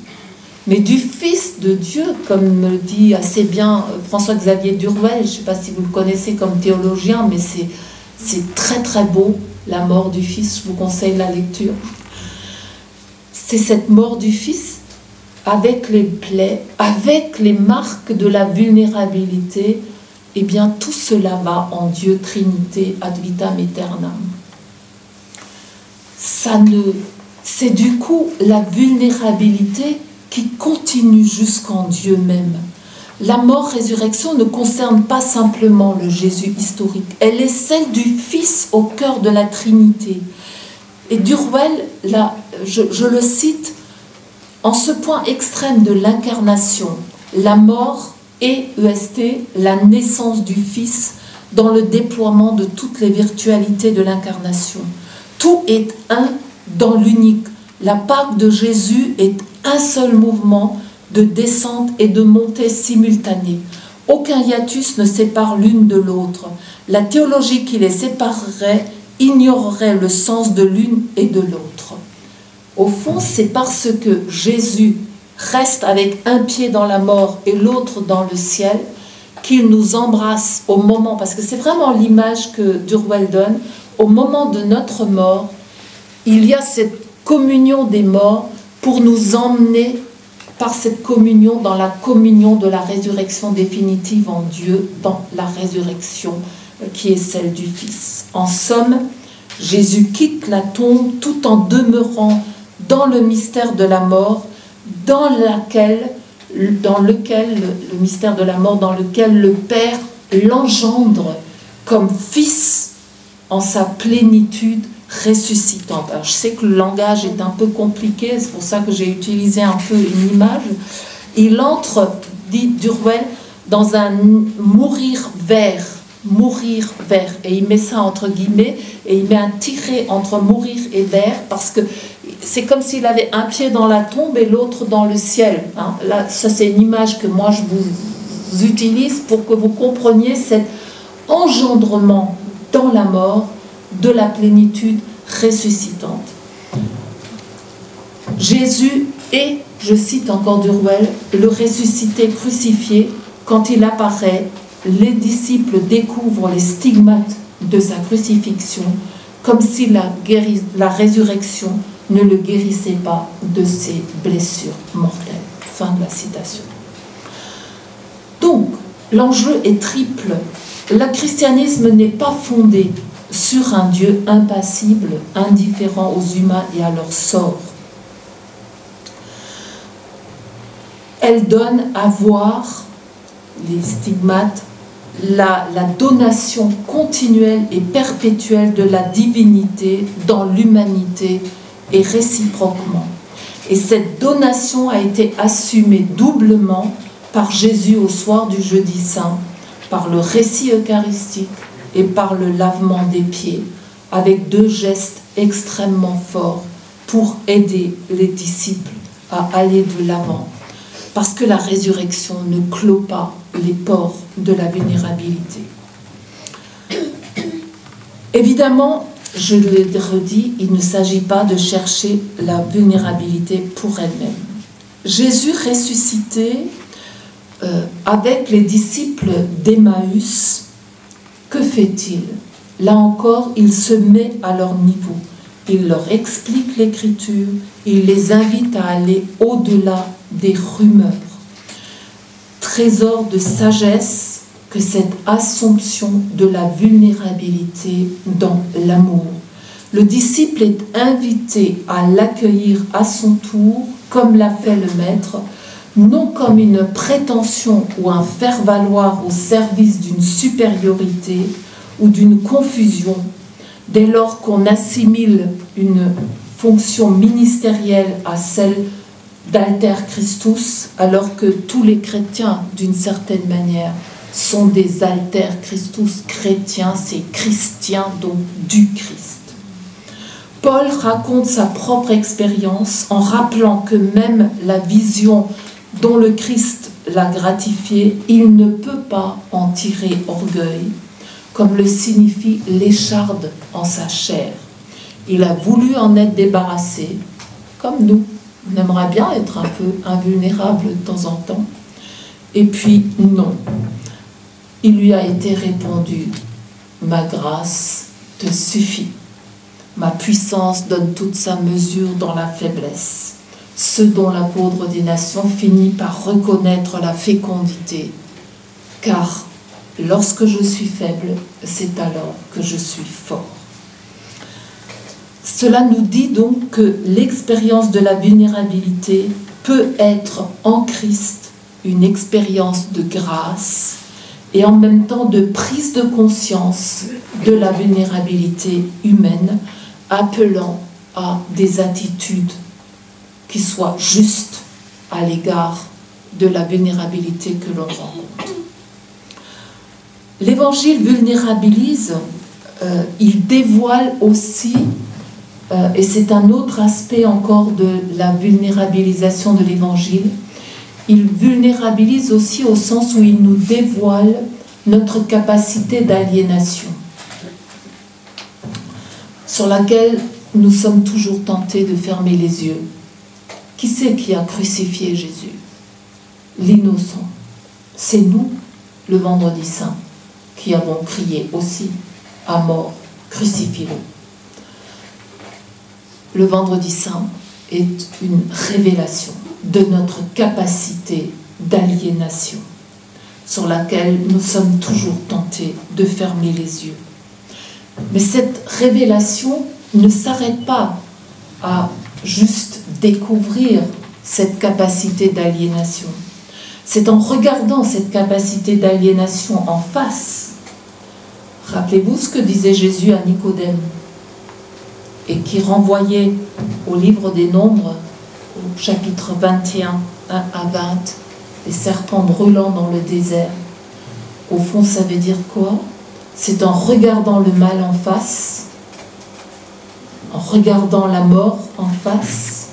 mais du Fils de Dieu, comme me le dit assez bien François-Xavier Durwel. Je ne sais pas si vous le connaissez comme théologien, mais c'est très très beau, la mort du Fils, je vous conseille la lecture. C'est cette mort du Fils avec les plaies, avec les marques de la vulnérabilité, eh bien tout cela va en Dieu Trinité ad vitam aeternam. C'est du coup la vulnérabilité qui continue jusqu'en Dieu même. La mort-résurrection ne concerne pas simplement le Jésus historique, elle est celle du Fils au cœur de la Trinité. Et Durwel, là, je le cite, en ce point extrême de l'incarnation, la mort et EST, la naissance du Fils dans le déploiement de toutes les virtualités de l'incarnation. Tout est un dans l'unique. La Pâque de Jésus est un seul mouvement de descente et de montée simultanée. Aucun hiatus ne sépare l'une de l'autre. La théologie qui les séparerait ignorerait le sens de l'une et de l'autre. Au fond, c'est parce que Jésus reste avec un pied dans la mort et l'autre dans le ciel qu'il nous embrasse au moment, parce que c'est vraiment l'image que Durwell donne, au moment de notre mort, il y a cette communion des morts pour nous emmener par cette communion dans la communion de la résurrection définitive en Dieu, dans la résurrection qui est celle du Fils. En somme, Jésus quitte la tombe tout en demeurant dans le mystère de la mort, dans lequel le mystère de la mort, dans lequel le Père l'engendre comme Fils en sa plénitude ressuscitante. Alors, je sais que le langage est un peu compliqué, c'est pour ça que j'ai utilisé un peu une image. Il entre, dit Durwell, dans un mourir vers, et il met ça entre guillemets, et il met un tiret entre mourir et vers, parce que c'est comme s'il avait un pied dans la tombe et l'autre dans le ciel. Hein. Là, ça c'est une image que moi je vous utilise pour que vous compreniez cet engendrement dans la mort de la plénitude ressuscitante. Jésus est, je cite encore Durwell, le ressuscité crucifié. Quand il apparaît, les disciples découvrent les stigmates de sa crucifixion, comme si la résurrection ne le guérissait pas de ses blessures mortelles. Fin de la citation. Donc, l'enjeu est triple. Le christianisme n'est pas fondé sur un Dieu impassible, indifférent aux humains et à leur sort. Elle donne à voir les stigmates, la donation continuelle et perpétuelle de la divinité dans l'humanité et réciproquement. Et cette donation a été assumée doublement par Jésus au soir du jeudi saint, par le récit eucharistique et par le lavement des pieds, avec deux gestes extrêmement forts pour aider les disciples à aller de l'avant. Parce que la résurrection ne clôt pas les ports de la vulnérabilité. Évidemment, je le redis, il ne s'agit pas de chercher la vulnérabilité pour elle-même. Jésus ressuscité avec les disciples d'Emmaüs, que fait-il? Là encore, il se met à leur niveau. Il leur explique l'Écriture, il les invite à aller au-delà des rumeurs. Trésor de sagesse que cette assomption de la vulnérabilité dans l'amour. Le disciple est invité à l'accueillir à son tour, comme l'a fait le Maître, non comme une prétention ou un faire-valoir au service d'une supériorité ou d'une confusion, dès lors qu'on assimile une fonction ministérielle à celle d'alter Christus, alors que tous les chrétiens, d'une certaine manière, sont des alter Christus chrétiens, c'est chrétiens, donc du Christ. Paul raconte sa propre expérience en rappelant que même la vision dont le Christ l'a gratifié, il ne peut pas en tirer orgueil, comme le signifie l'écharde en sa chair. Il a voulu en être débarrassé, comme nous. On aimerait bien être un peu invulnérable de temps en temps. Et puis, non. Il lui a été répondu, « Ma grâce te suffit. Ma puissance donne toute sa mesure dans la faiblesse. » Ce dont l'apôtre des nations finit par reconnaître la fécondité. Car lorsque je suis faible, c'est alors que je suis fort. Cela nous dit donc que l'expérience de la vulnérabilité peut être en Christ une expérience de grâce et en même temps de prise de conscience de la vulnérabilité humaine, appelant à des attitudes qui soient justes à l'égard de la vulnérabilité que l'on rencontre. L'Évangile vulnérabilise, il dévoile aussi, et c'est un autre aspect encore de la vulnérabilisation de l'Évangile, il vulnérabilise aussi au sens où il nous dévoile notre capacité d'aliénation, sur laquelle nous sommes toujours tentés de fermer les yeux. Qui c'est qui a crucifié Jésus? L'innocent. C'est nous, le vendredi saint, qui avons crié aussi à mort, crucifie-le. Le vendredi saint est une révélation de notre capacité d'aliénation, sur laquelle nous sommes toujours tentés de fermer les yeux. Mais cette révélation ne s'arrête pas à juste découvrir cette capacité d'aliénation. C'est en regardant cette capacité d'aliénation en face. Rappelez-vous ce que disait Jésus à Nicodème et qui renvoyait au livre des Nombres, au chapitre 21, 1 à 20, les serpents brûlants dans le désert. Au fond, ça veut dire quoi? C'est en regardant le mal en face, en regardant la mort en face,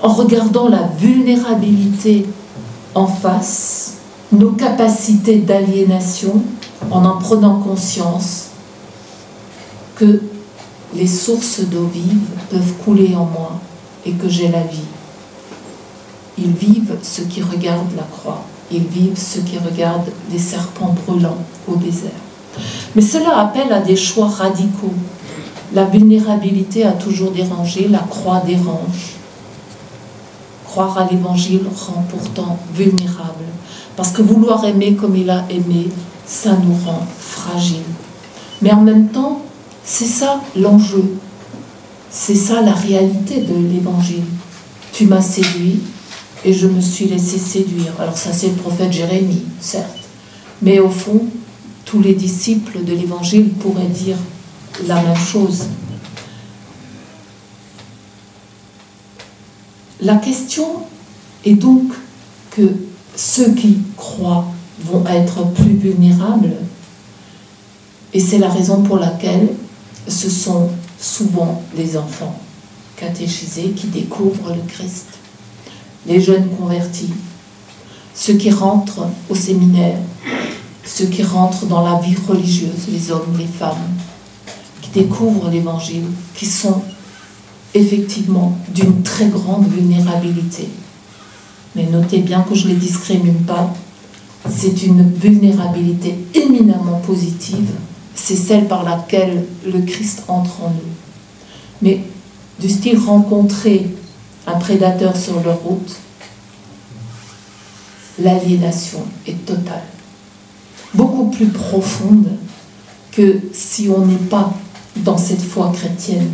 en regardant la vulnérabilité en face, nos capacités d'aliénation, en prenant conscience que les sources d'eau vive peuvent couler en moi et que j'ai la vie. Ils vivent ceux qui regardent la croix, ils vivent ceux qui regardent les serpents brûlants au désert. Mais cela appelle à des choix radicaux. La vulnérabilité a toujours dérangé, la croix dérange. Croire à l'évangile rend pourtant vulnérable. Parce que vouloir aimer comme il a aimé, ça nous rend fragiles. Mais en même temps, c'est ça l'enjeu. C'est ça la réalité de l'évangile. Tu m'as séduit et je me suis laissé séduire. Alors ça, c'est le prophète Jérémie, certes. Mais au fond, tous les disciples de l'évangile pourraient dire la même chose. La question est donc que ceux qui croient vont être plus vulnérables, et c'est la raison pour laquelle ce sont souvent les enfants catéchisés qui découvrent le Christ, les jeunes convertis, ceux qui rentrent au séminaire, ceux qui rentrent dans la vie religieuse, les hommes, les femmes, qui découvrent l'Évangile, qui sont effectivement d'une très grande vulnérabilité. Mais notez bien que je ne les discrimine pas, c'est une vulnérabilité éminemment positive, c'est celle par laquelle le Christ entre en nous. Mais du style rencontrer un prédateur sur leur route, l'aliénation est totale, beaucoup plus profonde que si on n'est pas dans cette foi chrétienne.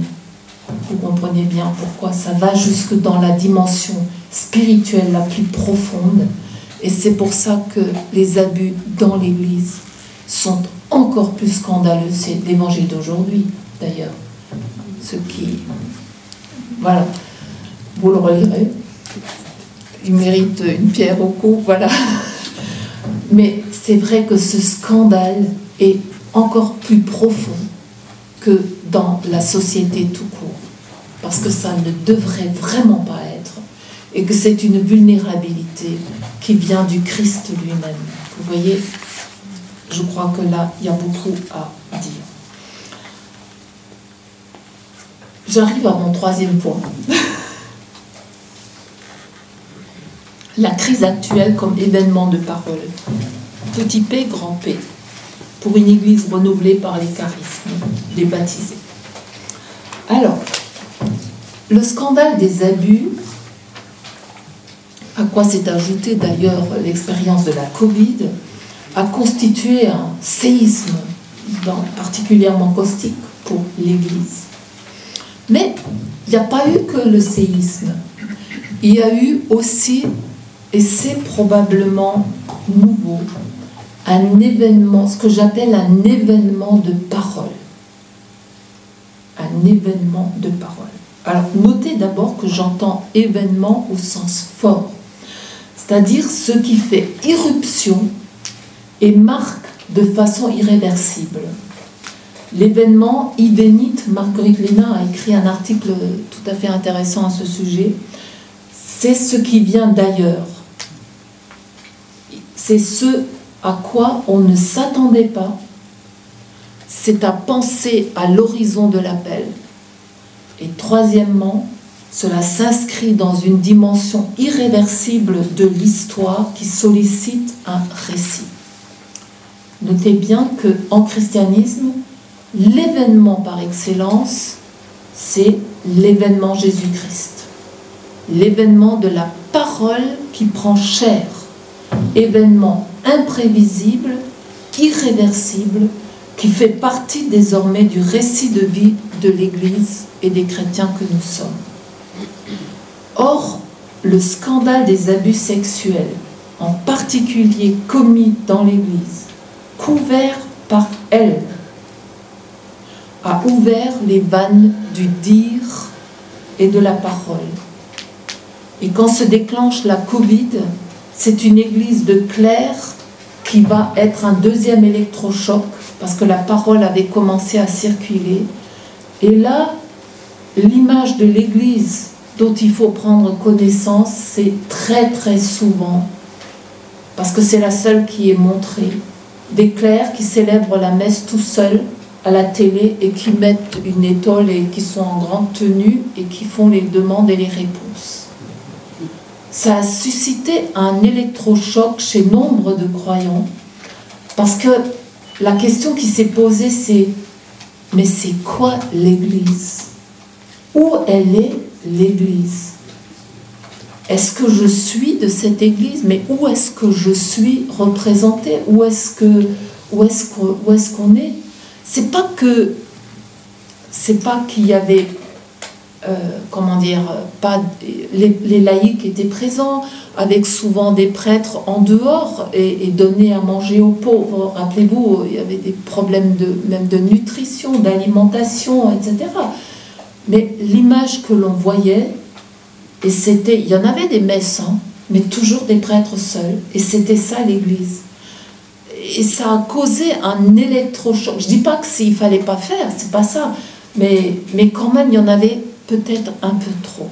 Vous comprenez bien pourquoi ça va jusque dans la dimension spirituelle la plus profonde, et c'est pour ça que les abus dans l'Église sont encore plus scandaleux. C'est l'évangile d'aujourd'hui d'ailleurs, ce qui, voilà, vous le relirez, il mérite une pierre au cou, voilà. Mais c'est vrai que ce scandale est encore plus profond que dans la société tout court, parce que ça ne devrait vraiment pas être, et que c'est une vulnérabilité qui vient du Christ lui-même. Vous voyez, je crois que là, il y a beaucoup à dire. J'arrive à mon troisième point. La crise actuelle comme événement de parole. Petit P, grand P, pour une église renouvelée par les charismes, des baptisés. Alors, le scandale des abus, à quoi s'est ajoutée d'ailleurs l'expérience de la Covid, a constitué un séisme particulièrement caustique pour l'Église. Mais il n'y a pas eu que le séisme. Il y a eu aussi, et c'est probablement nouveau, un événement, ce que j'appelle un événement de parole. Un événement de parole. Alors, notez d'abord que j'entends événement au sens fort, c'est-à-dire ce qui fait irruption et marque de façon irréversible. L'événement Ibenit, Marguerite Léna a écrit un article tout à fait intéressant à ce sujet, c'est ce qui vient d'ailleurs. C'est ce à quoi on ne s'attendait pas, c'est à penser à l'horizon de l'appel. Et troisièmement, cela s'inscrit dans une dimension irréversible de l'histoire qui sollicite un récit. notez bien qu'en christianisme, l'événement par excellence, c'est l'événement Jésus-Christ. L'événement de la parole qui prend chair. Événement imprévisible, irréversible, qui fait partie désormais du récit de vie de l'Église et des chrétiens que nous sommes. Or, le scandale des abus sexuels, en particulier commis dans l'Église, couvert par elle, a ouvert les vannes du dire et de la parole. Et quand se déclenche la Covid, c'est une église de clercs qui va être un deuxième électrochoc, parce que la parole avait commencé à circuler. Et là, l'image de l'église dont il faut prendre connaissance, c'est très très souvent, parce que c'est la seule qui est montrée, des clercs qui célèbrent la messe tout seuls à la télé et qui mettent une étole et qui sont en grande tenue et qui font les demandes et les réponses. Ça a suscité un électrochoc chez nombre de croyants, parce que la question qui s'est posée, c'est « mais c'est quoi l'Église? Où elle est l'Église? Est-ce que je suis de cette Église? Mais où est-ce que je suis représentée? Où est-ce qu'on est? C'est pas qu'il y avait pas les laïcs étaient présents, avec souvent des prêtres en dehors et donnaient à manger aux pauvres. Rappelez-vous, il y avait des problèmes même de nutrition, d'alimentation, etc. Mais l'image que l'on voyait, et il y en avait des messes, mais toujours des prêtres seuls, et c'était ça l'Église. Et ça a causé un électrochoc. Je ne dis pas que s'il ne fallait pas faire, c'est pas ça, mais quand même, il y en avait peut-être un peu trop.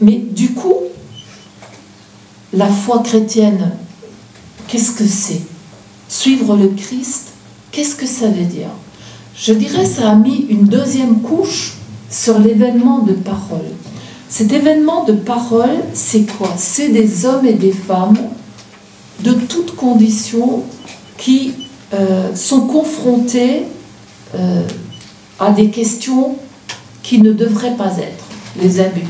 Mais du coup, la foi chrétienne, qu'est-ce que c'est? Suivre le Christ, qu'est-ce que ça veut dire? Je dirais ça a mis une deuxième couche sur l'événement de parole. Cet événement de parole, c'est quoi? C'est des hommes et des femmes de toutes conditions qui sont confrontés à des questions qui ne devraient pas être, les abus,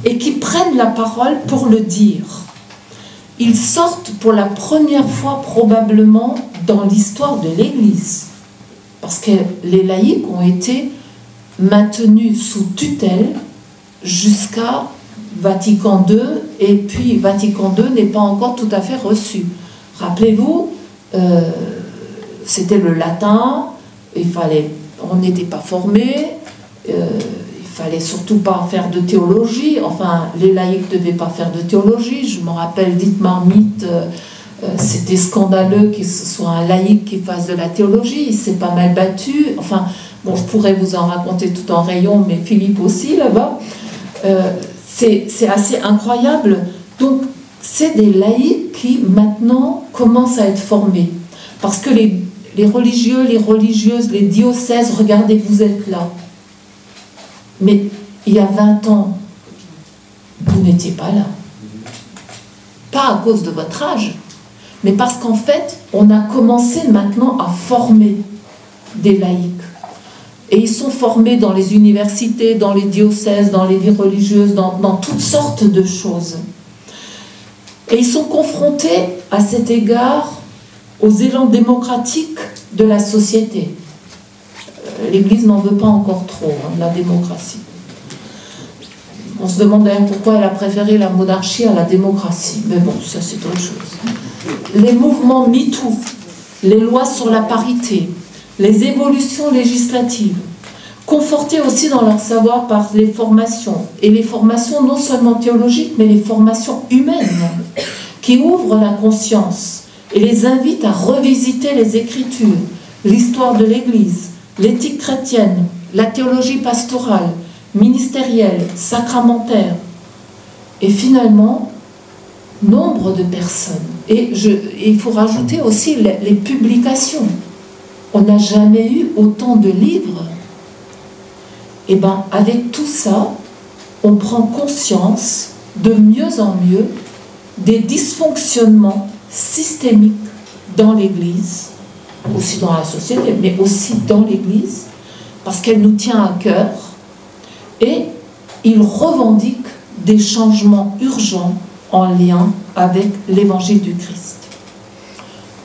et qui prennent la parole pour le dire. Ils sortent pour la première fois probablement dans l'histoire de l'Église, parce que les laïcs ont été maintenus sous tutelle jusqu'à Vatican II, et puis Vatican II n'est pas encore tout à fait reçu. Rappelez-vous, c'était le latin, on n'était pas formés, il fallait surtout pas faire de théologie, enfin les laïcs ne devaient pas faire de théologie. Je me rappelle Dietmar Mitte, c'était scandaleux que ce soit un laïc qui fasse de la théologie, il s'est pas mal battu, enfin bon, je pourrais vous en raconter tout en rayon, mais Philippe aussi là-bas. C'est assez incroyable. Donc c'est des laïcs qui maintenant commencent à être formés, parce que les religieux, les religieuses, les diocèses, regardez, vous êtes là. Mais il y a 20 ans, vous n'étiez pas là. Pas à cause de votre âge, mais parce qu'en fait, on a commencé maintenant à former des laïcs. Et ils sont formés dans les universités, dans les diocèses, dans les vies religieuses, dans toutes sortes de choses. Et ils sont confrontés à cet égard aux élans démocratiques de la société. L'Église n'en veut pas encore trop, de la démocratie. On se demande d'ailleurs pourquoi elle a préféré la monarchie à la démocratie. Mais bon, ça c'est autre chose. Les mouvements MeToo, les lois sur la parité, les évolutions législatives, confortées aussi dans leur savoir par les formations, et les formations non seulement théologiques, mais les formations humaines, qui ouvrent la conscience et les invitent à revisiter les Écritures, l'histoire de l'Église, l'éthique chrétienne, la théologie pastorale, ministérielle, sacramentaire. Et finalement, nombre de personnes. Et il faut rajouter aussi les publications. On n'a jamais eu autant de livres. Et bien, avec tout ça, on prend conscience de mieux en mieux des dysfonctionnements systémique dans l'Église, aussi dans la société, mais aussi dans l'Église, parce qu'elle nous tient à cœur, et il revendique des changements urgents en lien avec l'Évangile du Christ.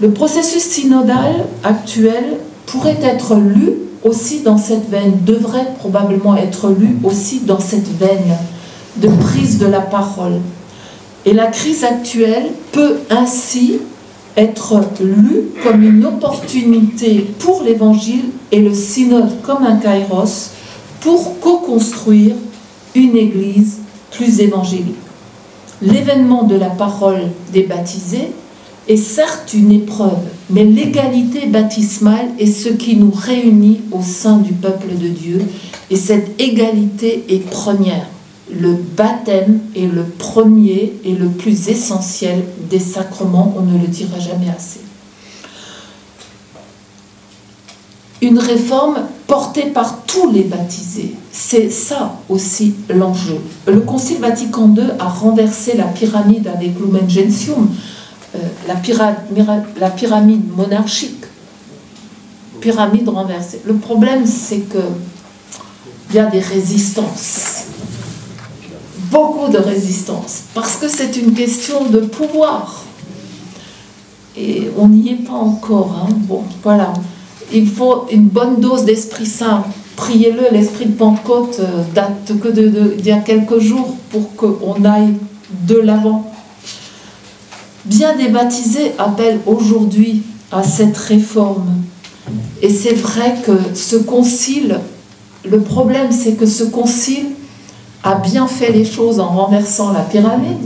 Le processus synodal actuel pourrait être lu aussi dans cette veine, devrait probablement être lu aussi dans cette veine de prise de la parole. Et la crise actuelle peut ainsi être lue comme une opportunité pour l'Évangile et le synode comme un kairos pour co-construire une Église plus évangélique. L'événement de la parole des baptisés est certes une épreuve, mais l'égalité baptismale est ce qui nous réunit au sein du peuple de Dieu, et cette égalité est première. Le baptême est le premier et le plus essentiel des sacrements, on ne le dira jamais assez. Une réforme portée par tous les baptisés, c'est ça aussi l'enjeu. Le Concile Vatican II a renversé la pyramide avec Lumen Gentium, la pyramide monarchique, pyramide renversée. Le problème, c'est qu'il y a des résistances, beaucoup de résistances, parce que c'est une question de pouvoir. Et on n'y est pas encore. Hein. Bon, voilà. Il faut une bonne dose d'Esprit Saint. Priez-le, l'Esprit de Pentecôte date que d'il y a quelques jours pour qu'on aille de l'avant. Bien des baptisés appellent aujourd'hui à cette réforme. Et c'est vrai que ce concile, le problème c'est que ce concile a bien fait les choses en renversant la pyramide,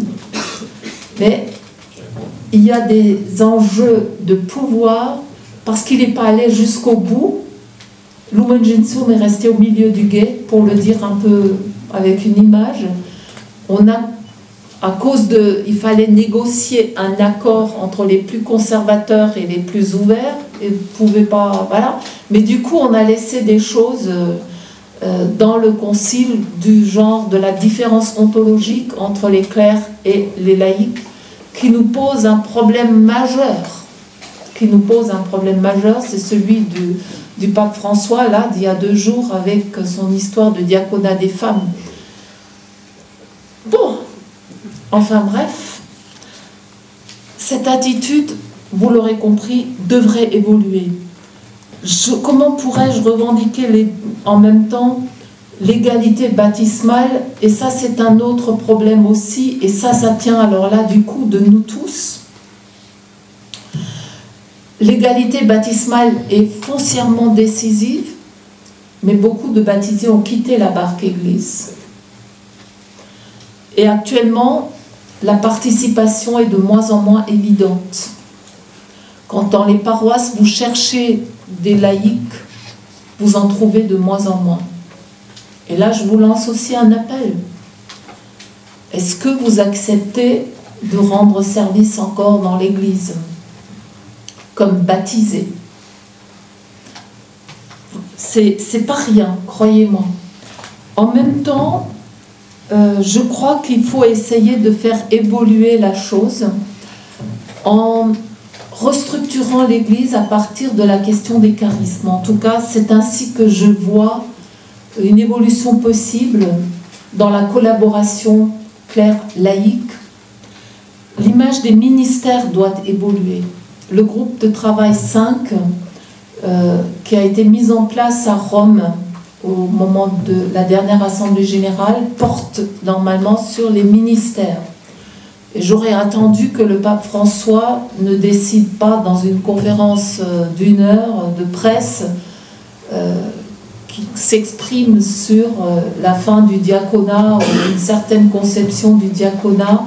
mais il y a des enjeux de pouvoir parce qu'il n'est pas allé jusqu'au bout. Lumen Gentium est resté au milieu du gué, pour le dire un peu avec une image. Il fallait négocier un accord entre les plus conservateurs et les plus ouverts, et on pouvait pas, voilà. Mais du coup, on a laissé des choses dans le concile du genre de la différence ontologique entre les clercs et les laïcs, qui nous pose un problème majeur. C'est celui du pape François, là, d'il y a 2 jours, avec son histoire de diaconat des femmes. Bon. Enfin bref, cette attitude, vous l'aurez compris, devrait évoluer. Comment pourrais-je revendiquer en même temps l'égalité baptismale? Et ça, c'est un autre problème aussi, et ça tient alors là du coup de nous tous. L'égalité baptismale est foncièrement décisive, mais beaucoup de baptisés ont quitté la barque Église. Et actuellement, la participation est de moins en moins évidente. Quand dans les paroisses, vous cherchez des laïcs, vous en trouvez de moins en moins. Et là, je vous lance aussi un appel. Est-ce que vous acceptez de rendre service encore dans l'Église, comme baptisé? C'est pas rien, croyez-moi. En même temps, je crois qu'il faut essayer de faire évoluer la chose en restructurant l'Église à partir de la question des charismes. En tout cas, c'est ainsi que je vois une évolution possible dans la collaboration clerc-laïque. L'image des ministères doit évoluer. Le groupe de travail 5, qui a été mis en place à Rome au moment de la dernière Assemblée Générale, porte normalement sur les ministères. Et j'aurais attendu que le pape François ne décide pas dans une conférence d'1 heure de presse qui s'exprime sur la fin du diaconat ou une certaine conception du diaconat,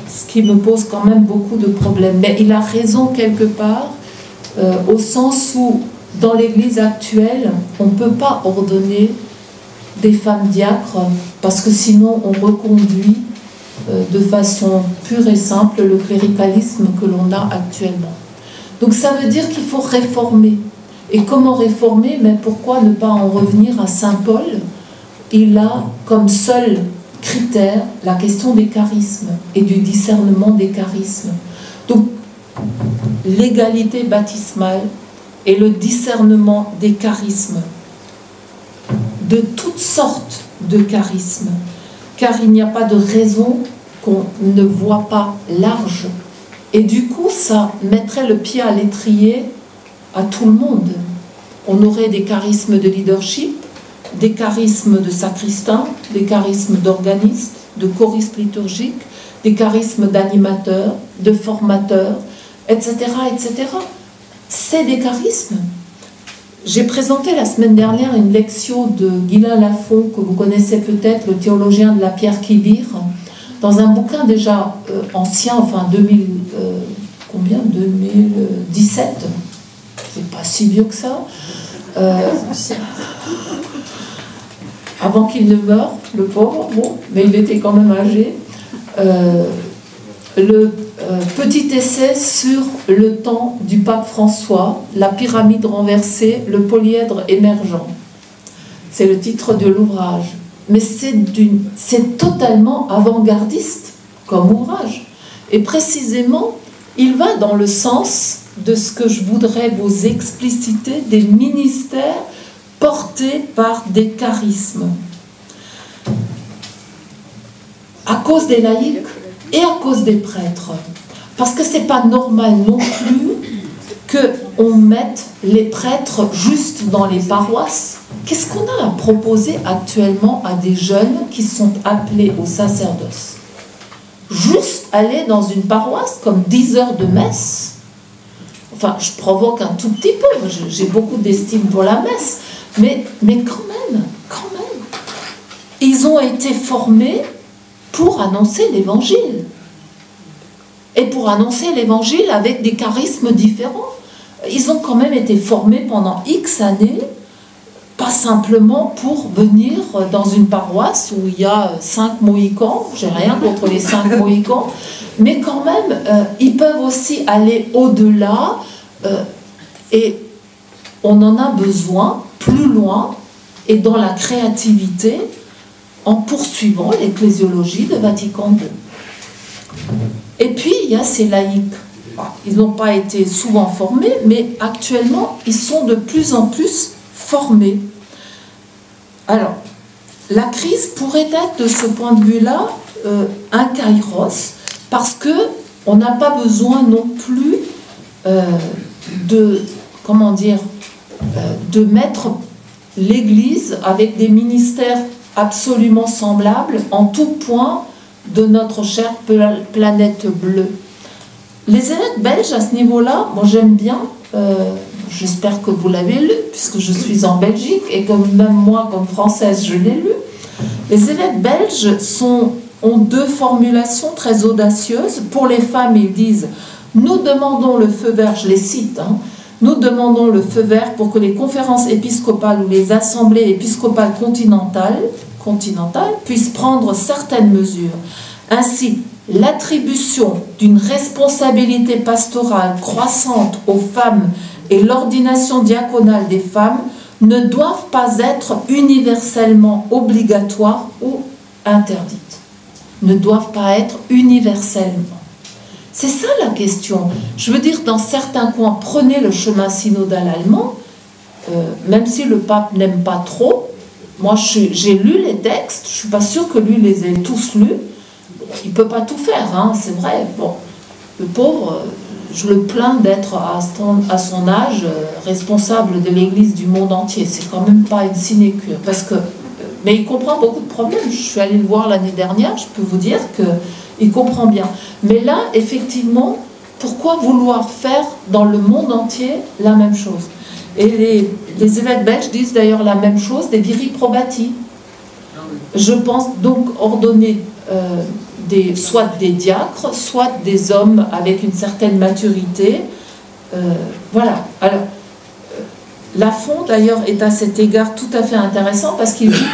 ce qui me pose quand même beaucoup de problèmes. Mais il a raison quelque part, au sens où dans l'Église actuelle, on ne peut pas ordonner des femmes diacres parce que sinon on reconduit de façon pure et simple le cléricalisme que l'on a actuellement. Donc ça veut dire qu'il faut réformer. Et comment réformer? Mais pourquoi ne pas en revenir à Saint Paul? Il a comme seul critère la question des charismes et du discernement des charismes. Donc l'égalité baptismale et le discernement des charismes, de toutes sortes de charismes, car il n'y a pas de raison qu'on ne voit pas large. Et du coup, ça mettrait le pied à l'étrier à tout le monde. On aurait des charismes de leadership, des charismes de sacristains, des charismes d'organistes, de choristes liturgiques, des charismes d'animateurs, de formateurs, etc., etc. C'est des charismes. J'ai présenté la semaine dernière une lectio de Guylain Lafont, que vous connaissez peut-être, le théologien de la pierre qui vire, dans un bouquin déjà ancien, enfin 2017, c'est pas si vieux que ça, avant qu'il ne meure, le pauvre, bon, mais il était quand même âgé. Le petit essai sur le temps du pape François, la pyramide renversée, le polyèdre émergent. C'est le titre de l'ouvrage. Mais c'est totalement avant-gardiste comme ouvrage. Et précisément, il va dans le sens de ce que je voudrais vous expliciter, des ministères portés par des charismes. À cause des laïcs et à cause des prêtres. Parce que c'est pas normal non plus qu'on mette les prêtres juste dans les paroisses. Qu'est-ce qu'on a à proposer actuellement à des jeunes qui sont appelés au sacerdoce? Juste aller dans une paroisse comme 10 heures de messe? Enfin, je provoque un tout petit peu, j'ai beaucoup d'estime pour la messe, mais quand même, ils ont été formés pour annoncer l'évangile. Et pour annoncer l'évangile avec des charismes différents. Ils ont quand même été formés pendant X années, pas simplement pour venir dans une paroisse où il y a 5 mohicans, j'ai rien contre les 5 mohicans, mais quand même, ils peuvent aussi aller au-delà, et on en a besoin plus loin, et dans la créativité, en poursuivant l'ecclésiologie de Vatican II. Et puis, il y a ces laïcs. Ils n'ont pas été souvent formés, mais actuellement, ils sont de plus en plus formés. Alors, la crise pourrait être, de ce point de vue-là, un kairos, parce qu'on n'a pas besoin non plus de mettre l'Église avec des ministères absolument semblables en tout point de notre chère planète bleue. Les évêques belges, à ce niveau-là, moi j'aime bien, j'espère que vous l'avez lu, puisque je suis en Belgique, et comme même moi, comme française, je l'ai lu. Les évêques belges ont 2 formulations très audacieuses. Pour les femmes, ils disent « Nous demandons le feu vert », je les cite, hein, « Nous demandons le feu vert pour que les conférences épiscopales ou les assemblées épiscopales continentales puissent prendre certaines mesures. Ainsi, l'attribution d'une responsabilité pastorale croissante aux femmes et l'ordination diaconale des femmes ne doivent pas être universellement obligatoires ou interdites. Ne doivent pas être universellement. C'est ça la question. Je veux dire, dans certains coins, prenez le chemin synodal allemand, même si le pape n'aime pas trop. Moi, j'ai lu les textes, je ne suis pas sûre que lui les ait tous lus. Il ne peut pas tout faire, hein, c'est vrai. Bon, le pauvre, je le plains d'être à son âge responsable de l'Église du monde entier. C'est quand même pas une sinécure. Mais il comprend beaucoup de problèmes. Je suis allée le voir l'année dernière, je peux vous dire qu'il comprend bien. Mais là, effectivement, pourquoi vouloir faire dans le monde entier la même chose? Et les évêques belges disent d'ailleurs la même chose des viri probati. Je pense donc ordonner soit des diacres, soit des hommes avec une certaine maturité. Voilà. Alors, Lafont, d'ailleurs, est à cet égard tout à fait intéressant parce qu'il dit,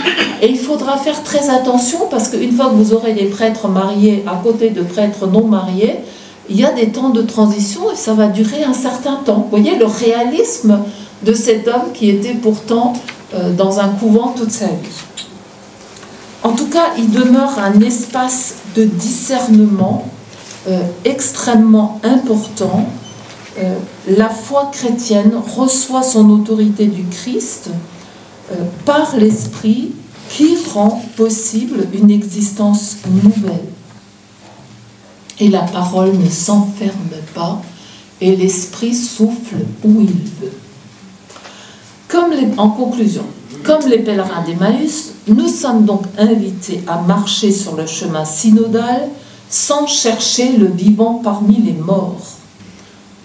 et il faudra faire très attention parce qu'une fois que vous aurez des prêtres mariés à côté de prêtres non mariés, il y a des temps de transition et ça va durer un certain temps. Vous voyez le réalisme de cet homme qui était pourtant dans un couvent toute sa vie. En tout cas, il demeure un espace de discernement extrêmement important. La foi chrétienne reçoit son autorité du Christ par l'Esprit qui rend possible une existence nouvelle. Et la parole ne s'enferme pas et l'Esprit souffle où il veut. En conclusion, comme les pèlerins d'Emmaüs, nous sommes donc invités à marcher sur le chemin synodal sans chercher le vivant parmi les morts.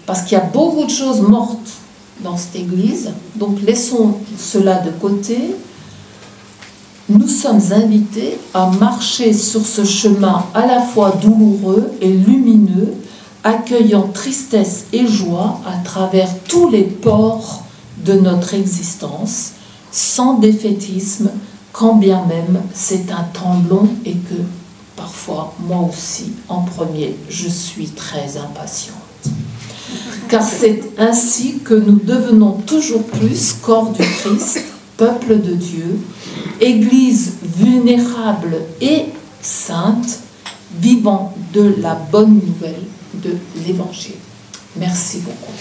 Parce qu'il y a beaucoup de choses mortes dans cette Église, donc laissons cela de côté. Nous sommes invités à marcher sur ce chemin à la fois douloureux et lumineux, accueillant tristesse et joie à travers tous les pores de notre existence, sans défaitisme, quand bien même c'est un temps long et que parfois, moi aussi, en premier, je suis très impatiente. Car c'est ainsi que nous devenons toujours plus corps du Christ, peuple de Dieu, Église vulnérable et sainte, vivant de la bonne nouvelle de l'Évangile. Merci beaucoup.